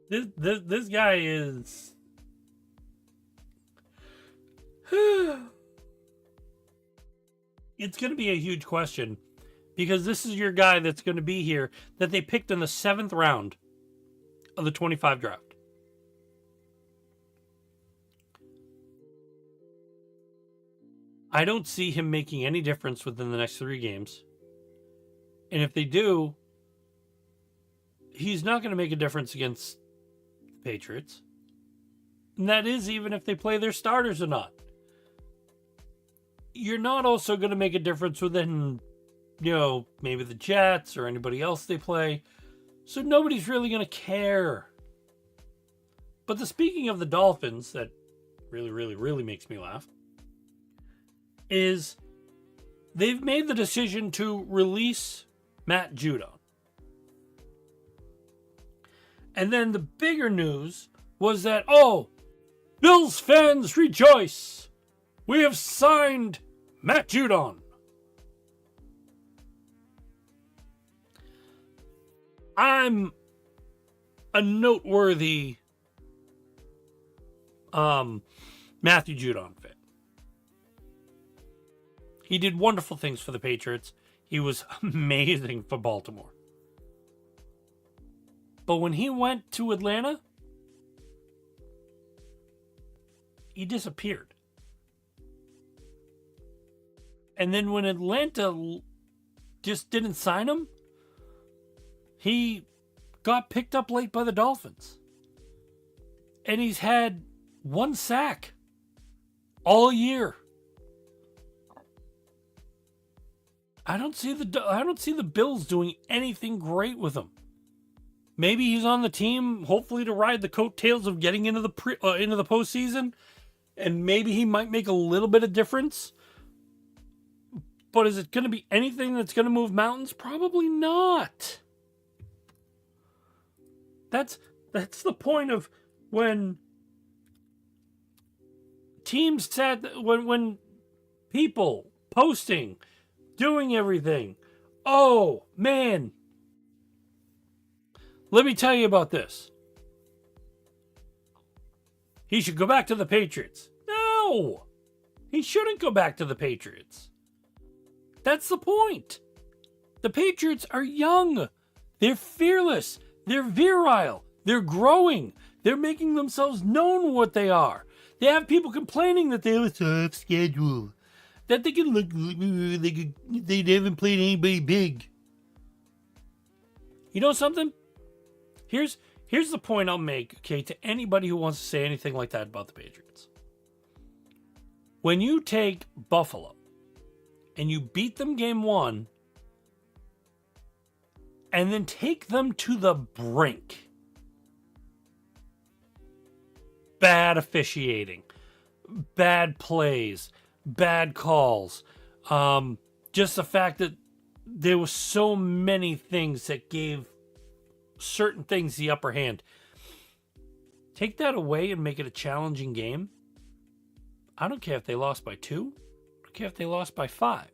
S1: This guy is it's going to be a huge question, because this is your guy that's going to be here that they picked in the 7th round of the 25 draft. I don't see him making any difference within the next 3 games. And if they do, he's not going to make a difference against the Patriots. And that is even if they play their starters or not. you're not also going to make a difference within, maybe the Jets or anybody else they play. So nobody's really going to care. But speaking of the Dolphins, that really, really, really makes me laugh, is they've made the decision to release Matt Judon. And then the bigger news was that, Bills fans rejoice! We have signed Matt Judon. I'm a noteworthy Matthew Judon fan. He did wonderful things for the Patriots. He was amazing for Baltimore. But when he went to Atlanta, he disappeared. And then when Atlanta just didn't sign him, he got picked up late by the Dolphins. And he's had 1 sack all year. I don't see the Bills doing anything great with him. Maybe he's on the team, hopefully to ride the coattails of getting into the postseason, and maybe he might make a little bit of difference. But is it going to be anything that's going to move mountains? Probably not. That's the point of when teams when people posting, doing everything. Oh, man. Let me tell you about this. He should go back to the Patriots. No! He shouldn't go back to the Patriots. That's the point. The Patriots are young. They're fearless. They're virile. They're growing. They're making themselves known what they are. They have people complaining that they have a tough schedule. That they can look, they haven't played anybody big. You know something? Here's the point I'll make, okay, to anybody who wants to say anything like that about the Patriots. When you take Buffalo and you beat them game 1 and then take them to the brink, bad officiating, bad plays, bad calls, just the fact that there were so many things that gave certain things the upper hand. Take that away and make it a challenging game. I don't care if they lost by 2. I don't care if they lost by 5.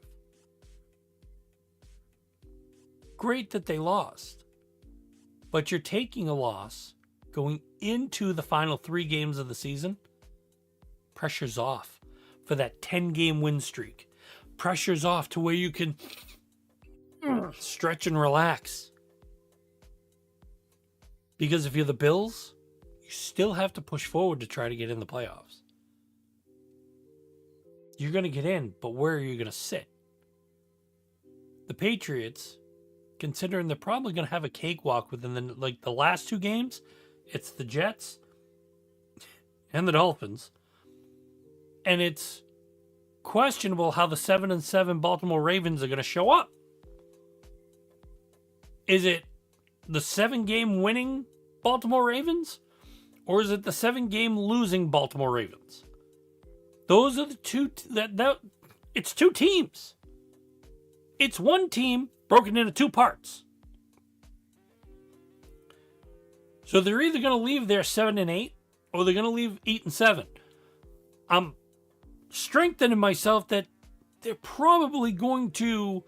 S1: Great that they lost. But you're taking a loss going into the final 3 games of the season. Pressure's off for that 10-game win streak. Pressure's off to where you can stretch and relax. Because if you're the Bills, you still have to push forward to try to get in the playoffs. You're going to get in, but where are you going to sit? The Patriots, considering they're probably going to have a cakewalk within the last 2 games, it's the Jets and the Dolphins. And it's questionable how the 7-7 Baltimore Ravens are going to show up. Is it the 7-game winning Baltimore Ravens? Or is it the 7-game losing Baltimore Ravens? Those are the two. It's 2 teams. It's 1 team broken into 2 parts. So they're either going to leave there 7-8 or they're going to leave 8-7. I'm strengthening myself that they're probably going to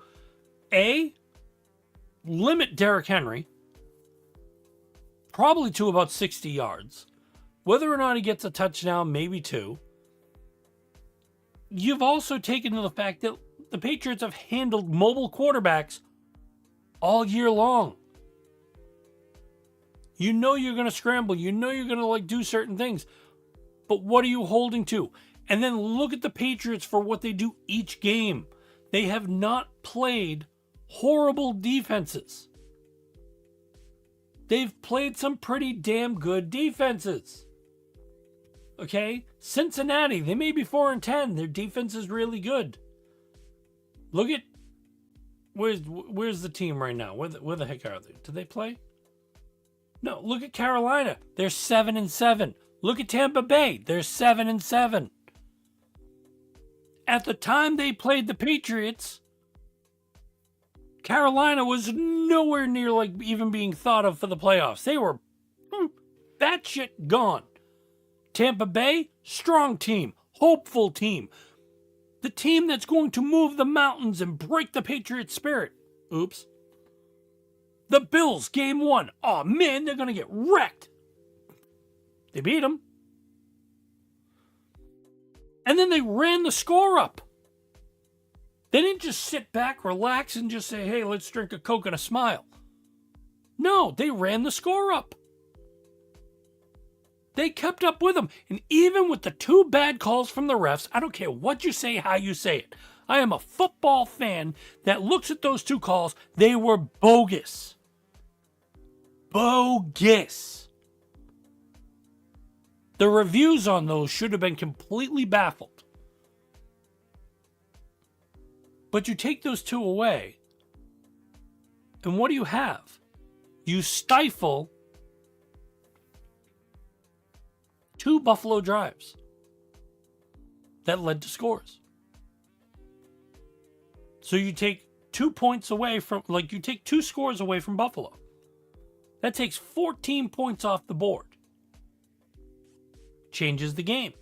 S1: limit Derrick Henry probably to about 60 yards. Whether or not he gets a touchdown, maybe 2. You've also taken to the fact that the Patriots have handled mobile quarterbacks all year long. You know you're going to scramble. You know you're going to do certain things. But what are you holding to? And then look at the Patriots for what they do each game. They have not played horrible defenses. They've played some pretty damn good defenses. Okay? Cincinnati, they may be 4-10. Their defense is really good. Look at where's the team right now? Where the heck are they? Do they play? No, look at Carolina. They're 7-7. Look at Tampa Bay. They're 7-7. At the time they played the Patriots, Carolina was nowhere near like even being thought of for the playoffs. They were that shit gone. Tampa Bay, strong team, hopeful team. The team that's going to move the mountains and break the Patriots' spirit. Oops. The Bills, game 1. Oh man, they're going to get wrecked. They beat them. And then they ran the score up. They didn't just sit back, relax, and just say, hey, let's drink a Coke and a smile. No, they ran the score up. They kept up with them. And even with the 2 bad calls from the refs, I don't care what you say, how you say it. I am a football fan that looks at those 2 calls. They were bogus. Bogus. The reviews on those should have been completely baffled. But you take those 2 away, and what do you have? You stifle 2 Buffalo drives that led to scores. So you take 2 points away from, you take 2 scores away from Buffalo. That takes 14 points off the board. Changes the game.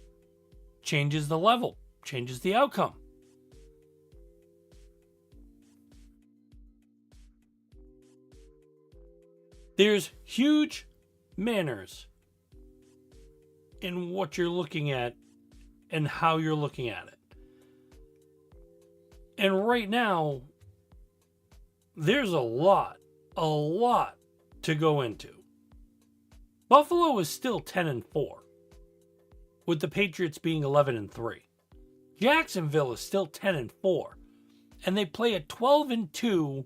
S1: Changes the level. Changes the outcome. There's huge manners in what you're looking at and how you're looking at it. And right now, there's a lot to go into. Buffalo is still 10-4, with the Patriots being 11-3. Jacksonville is still 10-4, and they play a 12-2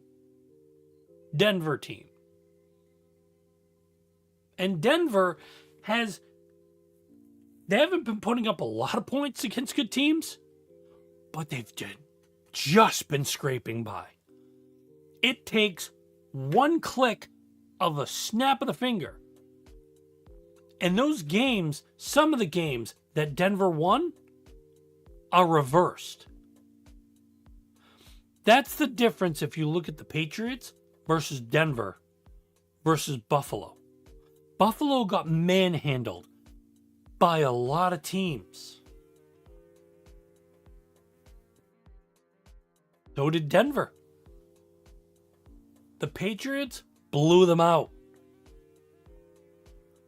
S1: Denver team. And Denver they haven't been putting up a lot of points against good teams, but they've just been scraping by. It takes one click of a snap of the finger. And those games, some of the games that Denver won, are reversed. That's the difference if you look at the Patriots versus Denver versus Buffalo. Buffalo got manhandled by a lot of teams. So did Denver. The Patriots blew them out.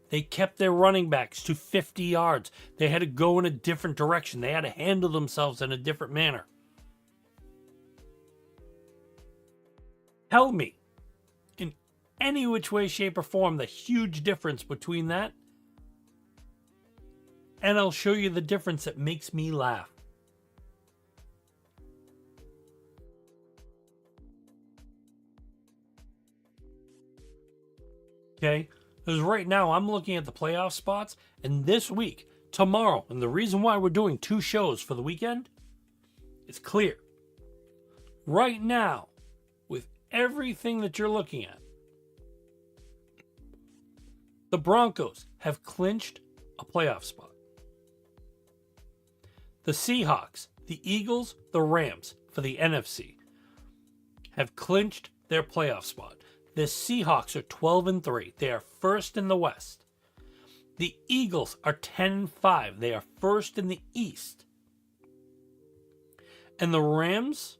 S1: They kept their running backs to 50 yards. They had to go in a different direction. They had to handle themselves in a different manner. Tell me, in any which way, shape, or form, the huge difference between that, and I'll show you the difference that makes me laugh. Okay? Because right now I'm looking at the playoff spots, and this week, tomorrow, and the reason why we're doing 2 shows for the weekend, it's clear. Right now, with everything that you're looking at, the Broncos have clinched a playoff spot. The Seahawks, the Eagles, the Rams for the NFC have clinched their playoff spot. The Seahawks are 12-3. They are first in the West. The Eagles are 10-5. They are first in the East. And the Rams,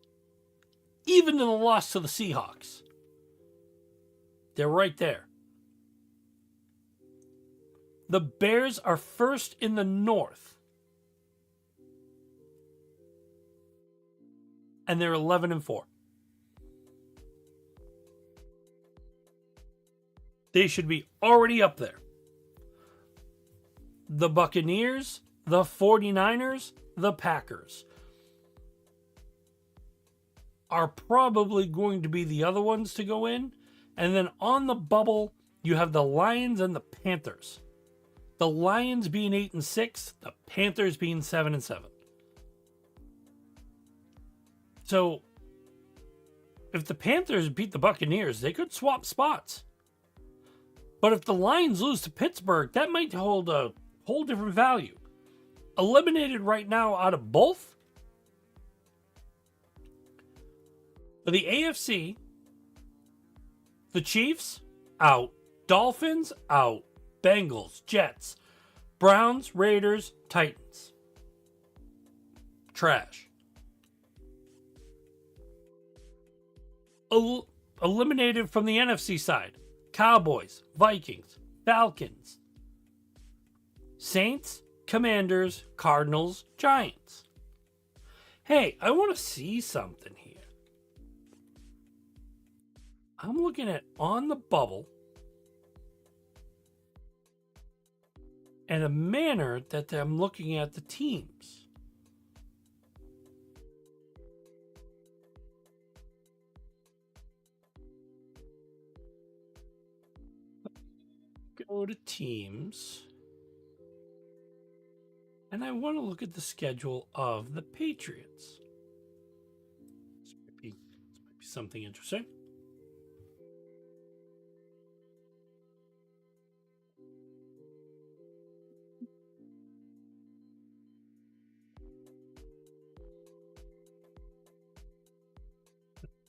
S1: even in the loss to the Seahawks, they're right there. The Bears are first in the North. And they're 11-4. They should be already up there. The Buccaneers, the 49ers, the Packers are probably going to be the other ones to go in. And then on the bubble, you have the Lions and the Panthers. The Lions being 8-6, the Panthers being 7-7. So if the Panthers beat the Buccaneers, they could swap spots. But if the Lions lose to Pittsburgh, that might hold a whole different value. Eliminated right now out of both. For the AFC, the Chiefs, out. Dolphins, out. Bengals, Jets, Browns, Raiders, Titans. Trash. Eliminated from the NFC side. Cowboys, Vikings, Falcons, Saints, Commanders, Cardinals, Giants. Hey, I want to see something here. I'm looking at on the bubble and a manner that I'm looking at the teams. Go to teams. And I want to look at the schedule of the Patriots. This might be something interesting.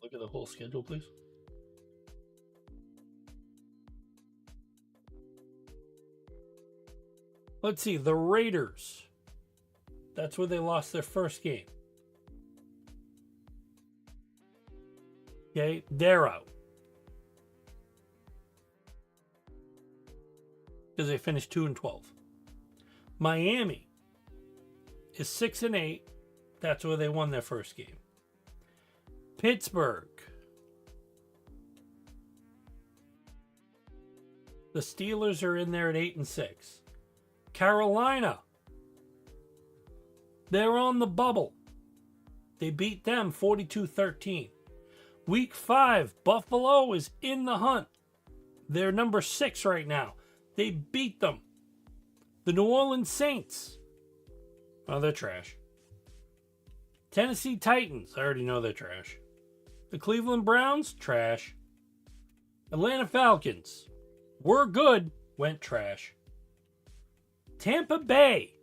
S1: Look at the whole schedule, please. Let's see, the Raiders. That's where they lost their first game. Okay, they're out. Because they finished 2-12. Miami is 6-8. That's where they won their first game. Pittsburgh. The Steelers are in there at 8-6. Carolina. They're on the bubble. They beat them 42-13. Week 5, Buffalo is in the hunt. They're number 6 right now. They beat them. The New Orleans Saints. Oh, they're trash. Tennessee Titans. I already know they're trash. The Cleveland Browns. Trash. Atlanta Falcons. Were good. Went trash. Tampa Bay.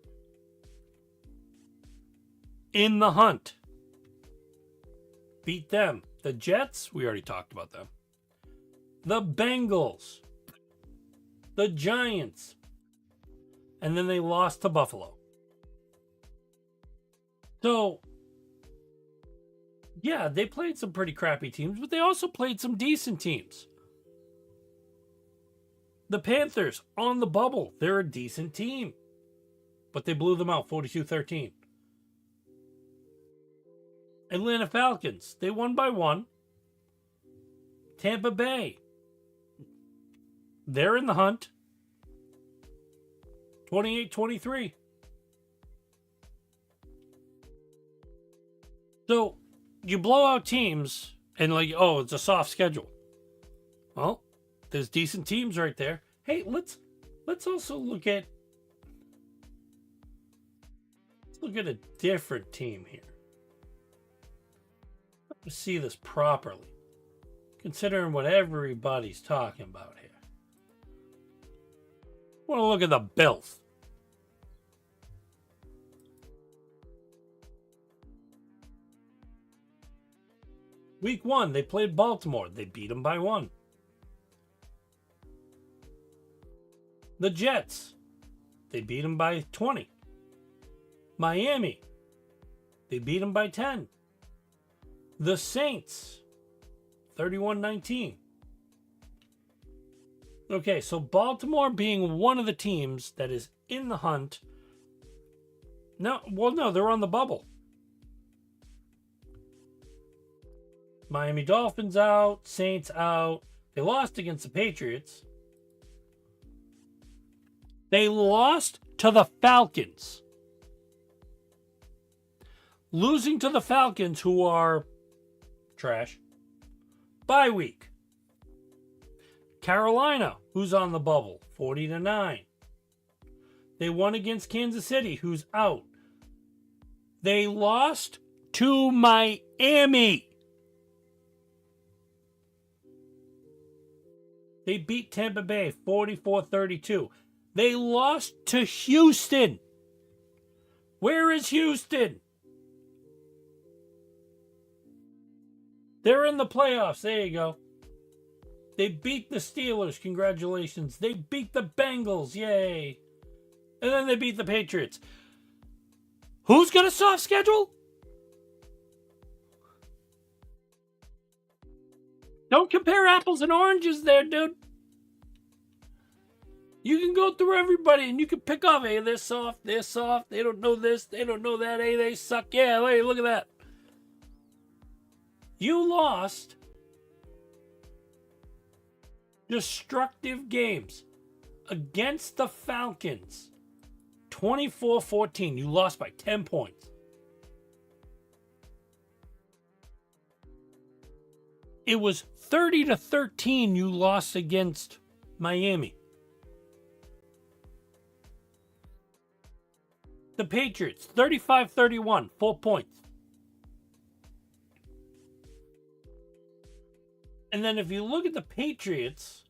S1: In the hunt. Beat them. The Jets. We already talked about them. The Bengals. The Giants. And then they lost to Buffalo. So, yeah, they played some pretty crappy teams, but they also played some decent teams. The Panthers, on the bubble, they're a decent team. But they blew them out 42-13. Atlanta Falcons, they won by 1. Tampa Bay, they're in the hunt. 28-23. So, you blow out teams and like, oh, it's a soft schedule. Well, there's decent teams right there. Hey, let's also look at a different team here. Let's see this properly, considering what everybody's talking about here. I want to look at the Bills. Week 1, they played Baltimore. They beat them by 1. The Jets, they beat them by 20. Miami, they beat them by 10. The Saints, 31-19. Okay, so Baltimore being one of the teams that is in the hunt. No, they're on the bubble. Miami Dolphins out, Saints out. They lost against the Patriots. They lost to the Falcons. Losing to the Falcons, who are trash. Bye week. Carolina, who's on the bubble, 40-9. They won against Kansas City, who's out. They lost to Miami. They beat Tampa Bay 44-32. They lost to Houston. Where is Houston? They're in the playoffs. There you go. They beat the Steelers. Congratulations. They beat the Bengals. Yay. And then they beat the Patriots. Who's got a soft schedule? Don't compare apples and oranges there, dude. You can go through everybody and you can pick off, hey, they're soft, they don't know this, they don't know that, hey, they suck. Yeah, hey, look at that. You lost destructive games against the Falcons. 24-14. You lost by 10 points. It was 30-13 you lost against Miami. The Patriots, 35-31, 4 points. And then if you look at the Patriots,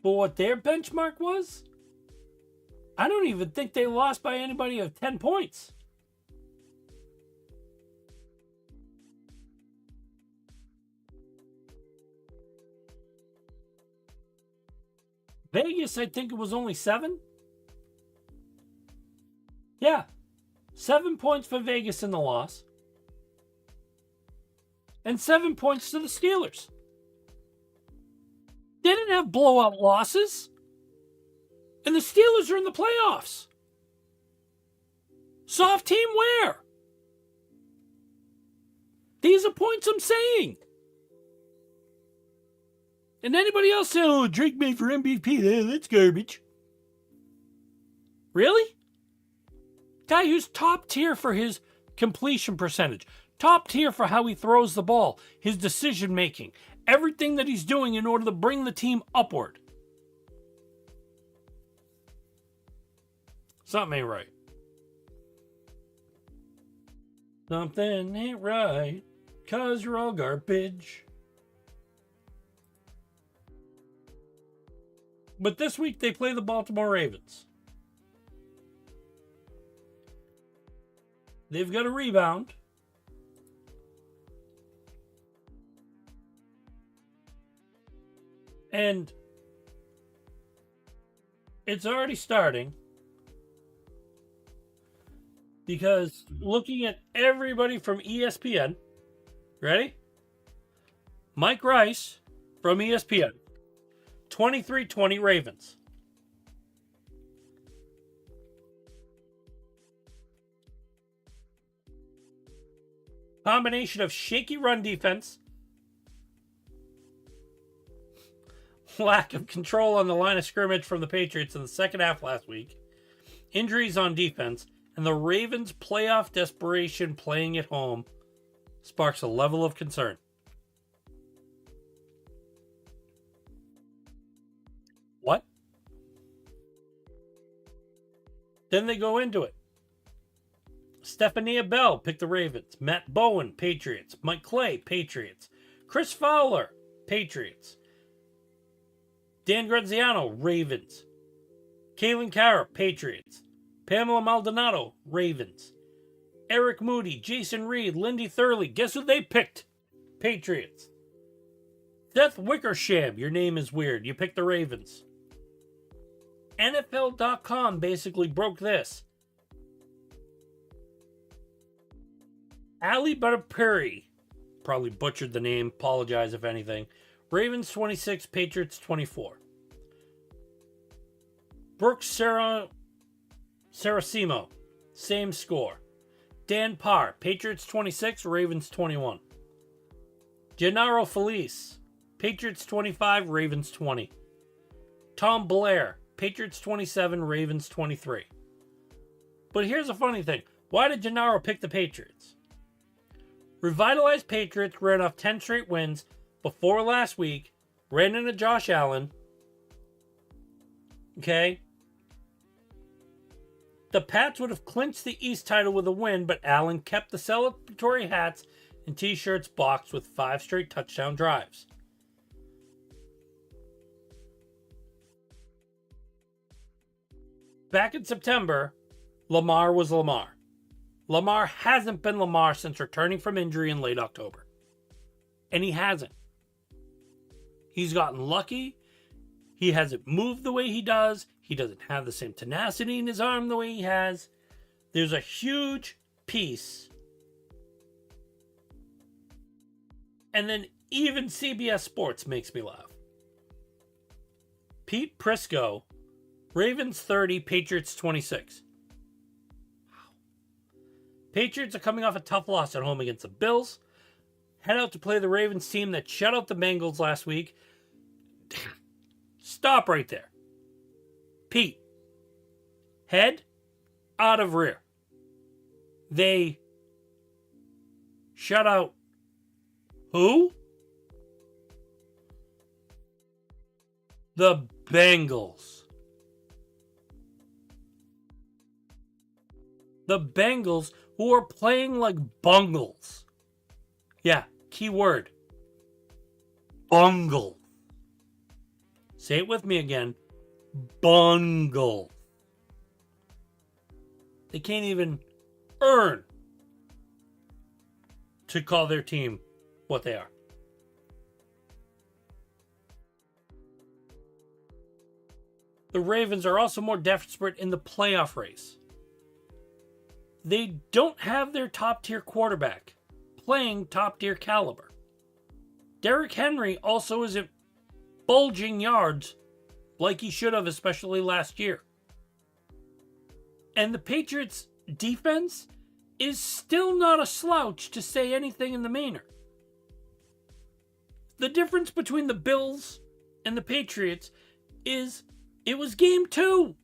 S1: for what their benchmark was, I don't even think they lost by anybody of 10 points. Vegas, I think it was only 7. Yeah. 7 points for Vegas in the loss. And 7 points to the Steelers. They didn't have blowout losses. And the Steelers are in the playoffs. Soft team where? These are points I'm saying. And anybody else saying, oh, Drake made for MVP, that's garbage. Really? Guy who's top tier for his completion percentage. Top tier for how he throws the ball. His decision making. Everything that he's doing in order to bring the team upward. Something ain't right. Something ain't right. 'Cause you're all garbage. But this week they play the Baltimore Ravens. They've got a rebound. And it's already starting. Because looking at everybody from ESPN, ready? Mike Rice from ESPN. 23-20 Ravens. Combination of shaky run defense, lack of control on the line of scrimmage from the Patriots in the second half last week, injuries on defense, and the Ravens' playoff desperation playing at home sparks a level of concern. What? Then they go into it. Stephania Bell picked the Ravens. Matt Bowen, Patriots. Mike Clay, Patriots. Chris Fowler, Patriots. Dan Graziano, Ravens. Kalen Carr, Patriots. Pamela Maldonado, Ravens. Eric Moody, Jason Reed, Lindy Thurley. Guess who they picked? Patriots. Seth Wickersham, your name is weird. You picked the Ravens. NFL.com basically broke this. Ali Butterperry, probably butchered the name, apologize if anything. Ravens 26, Patriots 24. Brooks Saracimo, same score. Dan Parr, Patriots 26, Ravens 21. Gennaro Felice, Patriots 25, Ravens 20. Tom Blair, Patriots 27, Ravens 23. But here's a funny thing. Why did Gennaro pick the Patriots? Revitalized Patriots ran off 10 straight wins before last week, ran into Josh Allen. Okay? The Pats would have clinched the East title with a win, but Allen kept the celebratory hats and t-shirts boxed with 5 straight touchdown drives. Back in September, Lamar was Lamar. Lamar hasn't been Lamar since returning from injury in late October. And he hasn't. He's gotten lucky. He hasn't moved the way he does. He doesn't have the same tenacity in his arm the way he has. There's a huge piece. And then even CBS Sports makes me laugh. Pete Prisco, Ravens 30, Patriots 26. Wow. Patriots are coming off a tough loss at home against the Bills. Head out to play the Ravens team that shut out the Bengals last week. Stop right there. Pete. Head out of rear. They shut out who? The Bengals. The Bengals, who are playing like bungles. Yeah, key word. Bungle. Say it with me again. Bungle. They can't even earn to call their team what they are. The Ravens are also more desperate in the playoff race. They don't have their top-tier quarterback playing top-tier caliber. Derrick Henry also isn't bulging yards like he should have, especially last year. And the Patriots' defense is still not a slouch, to say anything in the manner. The difference between the Bills and the Patriots is it was game 2.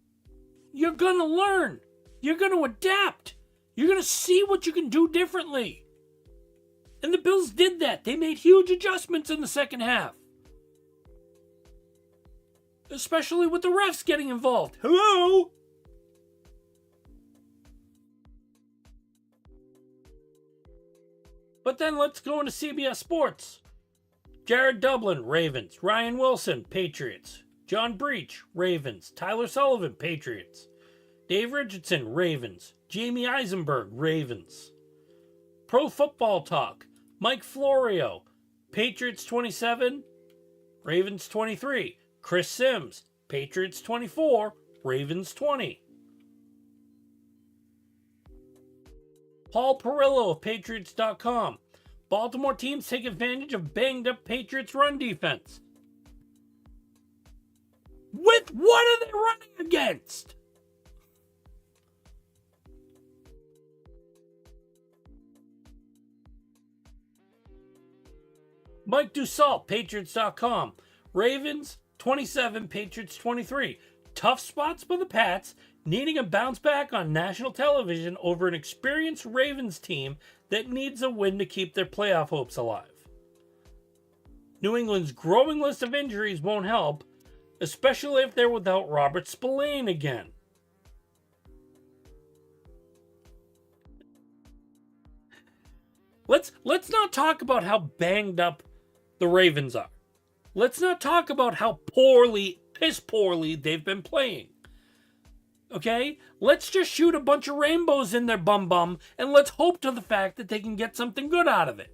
S1: You're going to learn. You're going to adapt. You're going to see what you can do differently. And the Bills did that. They made huge adjustments in the second half. Especially with the refs getting involved. Hello? But then let's go into CBS Sports. Jared Dublin, Ravens. Ryan Wilson, Patriots. John Breach, Ravens. Tyler Sullivan, Patriots. Dave Richardson, Ravens. Jamie Eisenberg, Ravens. Pro Football Talk, Mike Florio, Patriots 27, Ravens 23. Chris Sims, Patriots 24, Ravens 20. Paul Perillo of Patriots.com. Baltimore teams take advantage of banged up Patriots run defense. With what are they running against? Mike Dussault, Patriots.com. Ravens 27, Patriots 23. Tough spots for the Pats, needing a bounce back on national television over an experienced Ravens team that needs a win to keep their playoff hopes alive. New England's growing list of injuries won't help, especially if they're without Robert Spillane again. Let's not talk about how banged up the Ravens are. Let's not talk about how piss poorly they've been playing. Okay? Let's just shoot a bunch of rainbows in their bum and let's hope to the fact that they can get something good out of it.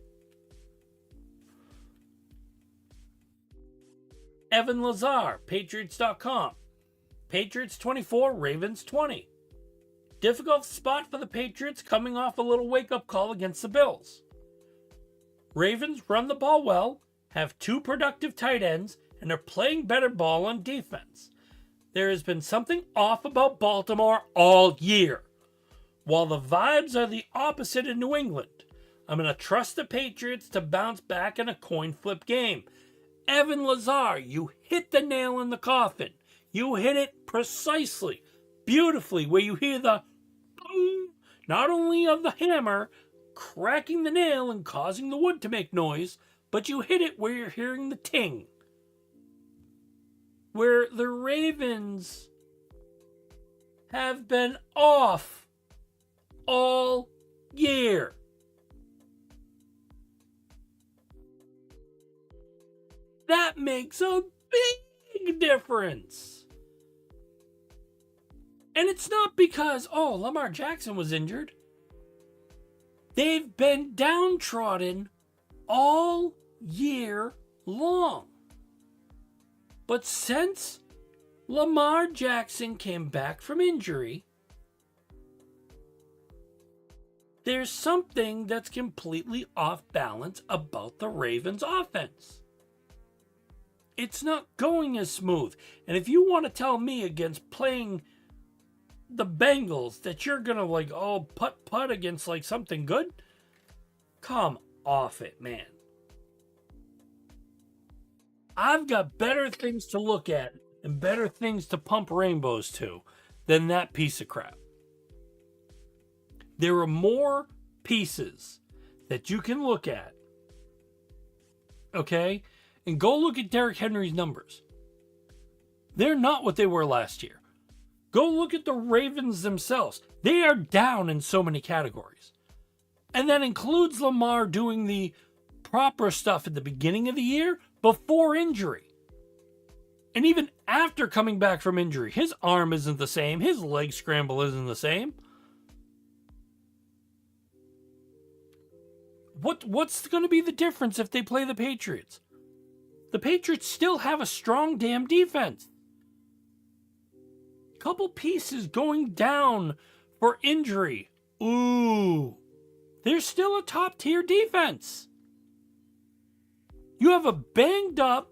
S1: Evan Lazar, Patriots.com. Patriots 24, Ravens 20. Difficult spot for the Patriots coming off a little wake-up call against the Bills. Ravens run the ball well, have 2 productive tight ends, and are playing better ball on defense. There has been something off about Baltimore all year. While the vibes are the opposite in New England, I'm going to trust the Patriots to bounce back in a coin flip game. Evan Lazar, you hit the nail in the coffin. You hit it precisely, beautifully, where you hear the boom, not only of the hammer cracking the nail and causing the wood to make noise, but you hit it where you're hearing the ting. Where the Ravens have been off all year. that makes a big difference. And it's not because, Lamar Jackson was injured. They've been downtrodden all year long. But since Lamar Jackson came back from injury, there's something that's completely off balance about the Ravens' offense. It's not going as smooth. And if you want to tell me against playing the Bengals that you're going to putt against something good, come off it, man. I've got better things to look at and better things to pump rainbows to than that piece of crap. There are more pieces that you can look at, okay? And go look at Derrick Henry's numbers. They're not what they were last year. Go look at the Ravens themselves. They are down in so many categories. And that includes Lamar doing the proper stuff at the beginning of the year before injury. And even after coming back from injury, his arm isn't the same. His leg scramble isn't the same. What's going to be the difference if they play the Patriots? The Patriots still have a strong damn defense. Couple pieces going down for injury. Ooh. There's still a top tier defense. You have a banged up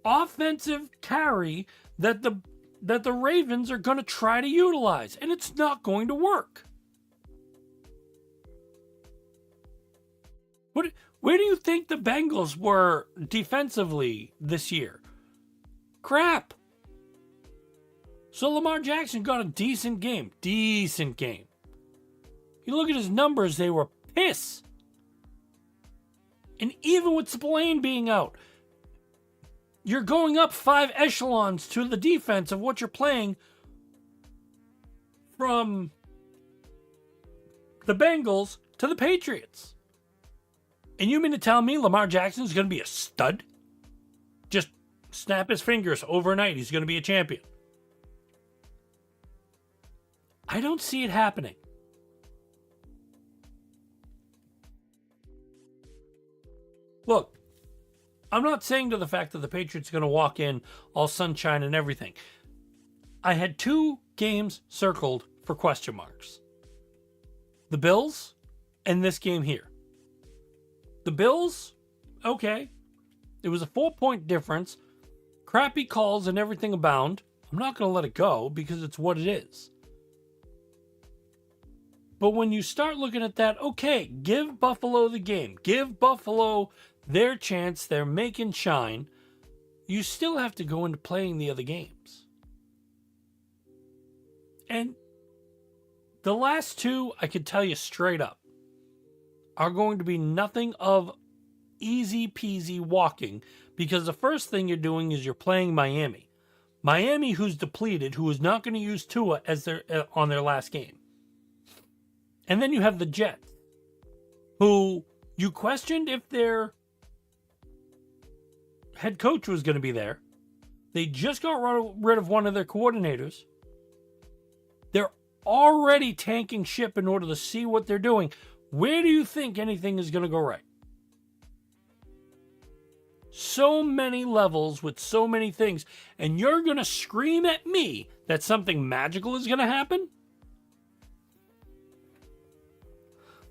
S1: offensive carry that the Ravens are going to try to utilize, and it's not going to work. Where do you think the Bengals were defensively this year? Crap. So Lamar Jackson got a decent game. Decent game. You look at his numbers, they were piss. And even with Spillane being out, you're going up 5 echelons to the defense of what you're playing from the Bengals to the Patriots. And you mean to tell me Lamar Jackson is going to be a stud? Just snap his fingers overnight, he's going to be a champion. I don't see it happening. Look, I'm not saying to the fact that the Patriots are going to walk in all sunshine and everything. I had 2 games circled for question marks. The Bills and this game here. The Bills, okay. It was a 4-point difference. Crappy calls and everything abound. I'm not going to let it go because it's what it is. But when you start looking at that, okay, give Buffalo the game. Give Buffalo their chance. They're making shine. You still have to go into playing the other games. And the last 2, I could tell you straight up, are going to be nothing of easy peasy walking, because the first thing you're doing is you're playing Miami. Miami, who's depleted, who is not going to use Tua as on their last game. And then you have the Jets, who you questioned if their head coach was going to be there. They just got rid of one of their coordinators. They're already tanking ship in order to see what they're doing. Where do you think anything is going to go right? So many levels with so many things, and you're going to scream at me that something magical is going to happen?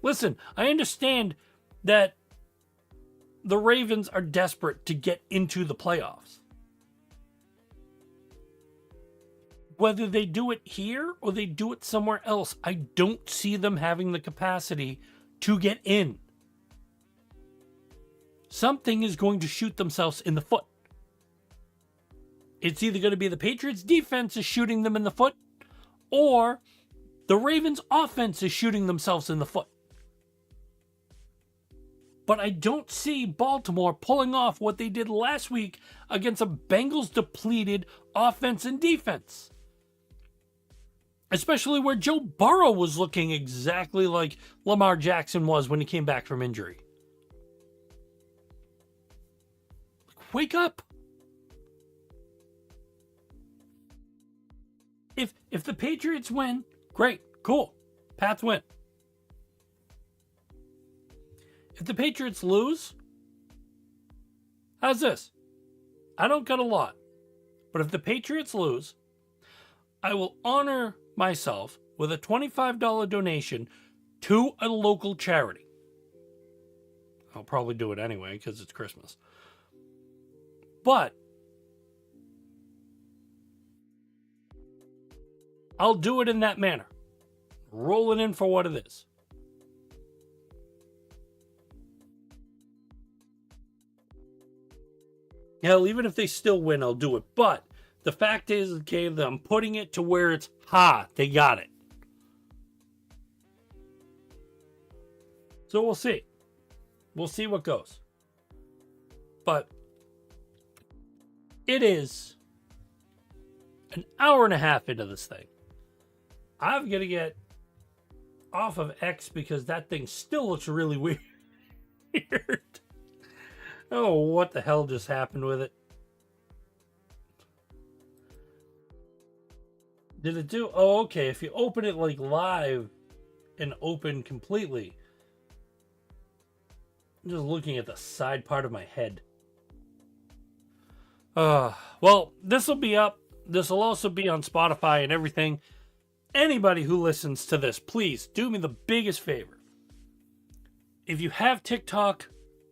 S1: Listen, I understand that the Ravens are desperate to get into the playoffs. Whether they do it here or they do it somewhere else, I don't see them having the capacity to get in. Something is going to shoot themselves in the foot. It's either going to be the Patriots' defense is shooting them in the foot, or the Ravens' offense is shooting themselves in the foot. But I don't see Baltimore pulling off what they did last week against a Bengals depleted offense and defense. Especially where Joe Burrow was looking exactly like Lamar Jackson was when he came back from injury. wake up. If the Patriots win, great, cool. Pats win. If the Patriots lose, how's this? I don't got a lot. But if the Patriots lose, I will honor myself with a $25 donation to a local charity. I'll probably do it anyway because it's Christmas. But I'll do it in that manner. Roll it in for what it is. Hell, even if they still win, I'll do it. But the fact is, okay, that I'm putting it to where it's, they got it. So we'll see. We'll see what goes. But it is an hour and a half into this thing. I'm going to get off of X because that thing still looks really weird. Oh, what the hell just happened with it? Did it do? Oh, okay. If you open it like live and open completely. I'm just looking at the side part of my head. Well, this will be up. This will also be on Spotify and everything. Anybody who listens to this, please do me the biggest favor. If you have TikTok,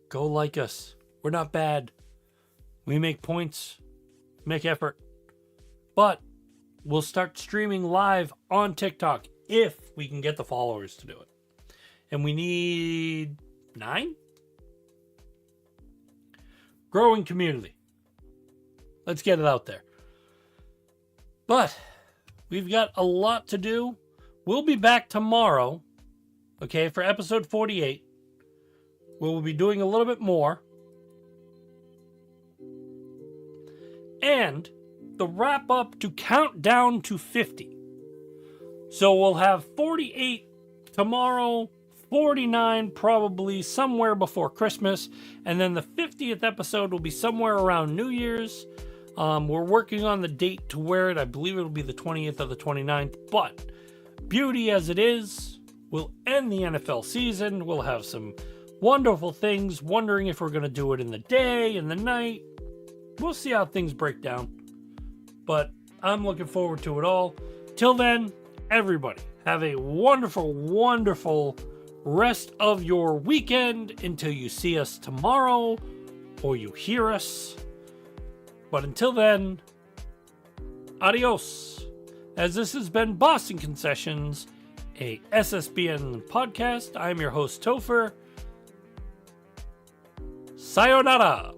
S1: go like us. We're not bad. We make points, make effort. But we'll start streaming live on TikTok if we can get the followers to do it. And we need 9? Growing community. Let's get it out there. But we've got a lot to do. We'll be back tomorrow, okay, for episode 48. We'll be doing a little bit more. And the wrap up to count down to 50. So we'll have 48 tomorrow, 49 probably somewhere before Christmas, and then the 50th episode will be somewhere around New Year's. We're working on the date to wear it. I believe it'll be the 20th or the 29th, but beauty as it is, we'll end the NFL season. We'll have some wonderful things, wondering if we're going to do it in the day, in the night. We'll see how things break down, but I'm looking forward to it all. Till then, everybody, have a wonderful, wonderful rest of your weekend until you see us tomorrow or you hear us. But until then, adios. As this has been Boston Concessions, a SSBN podcast. I'm your host, Topher. Sayonara.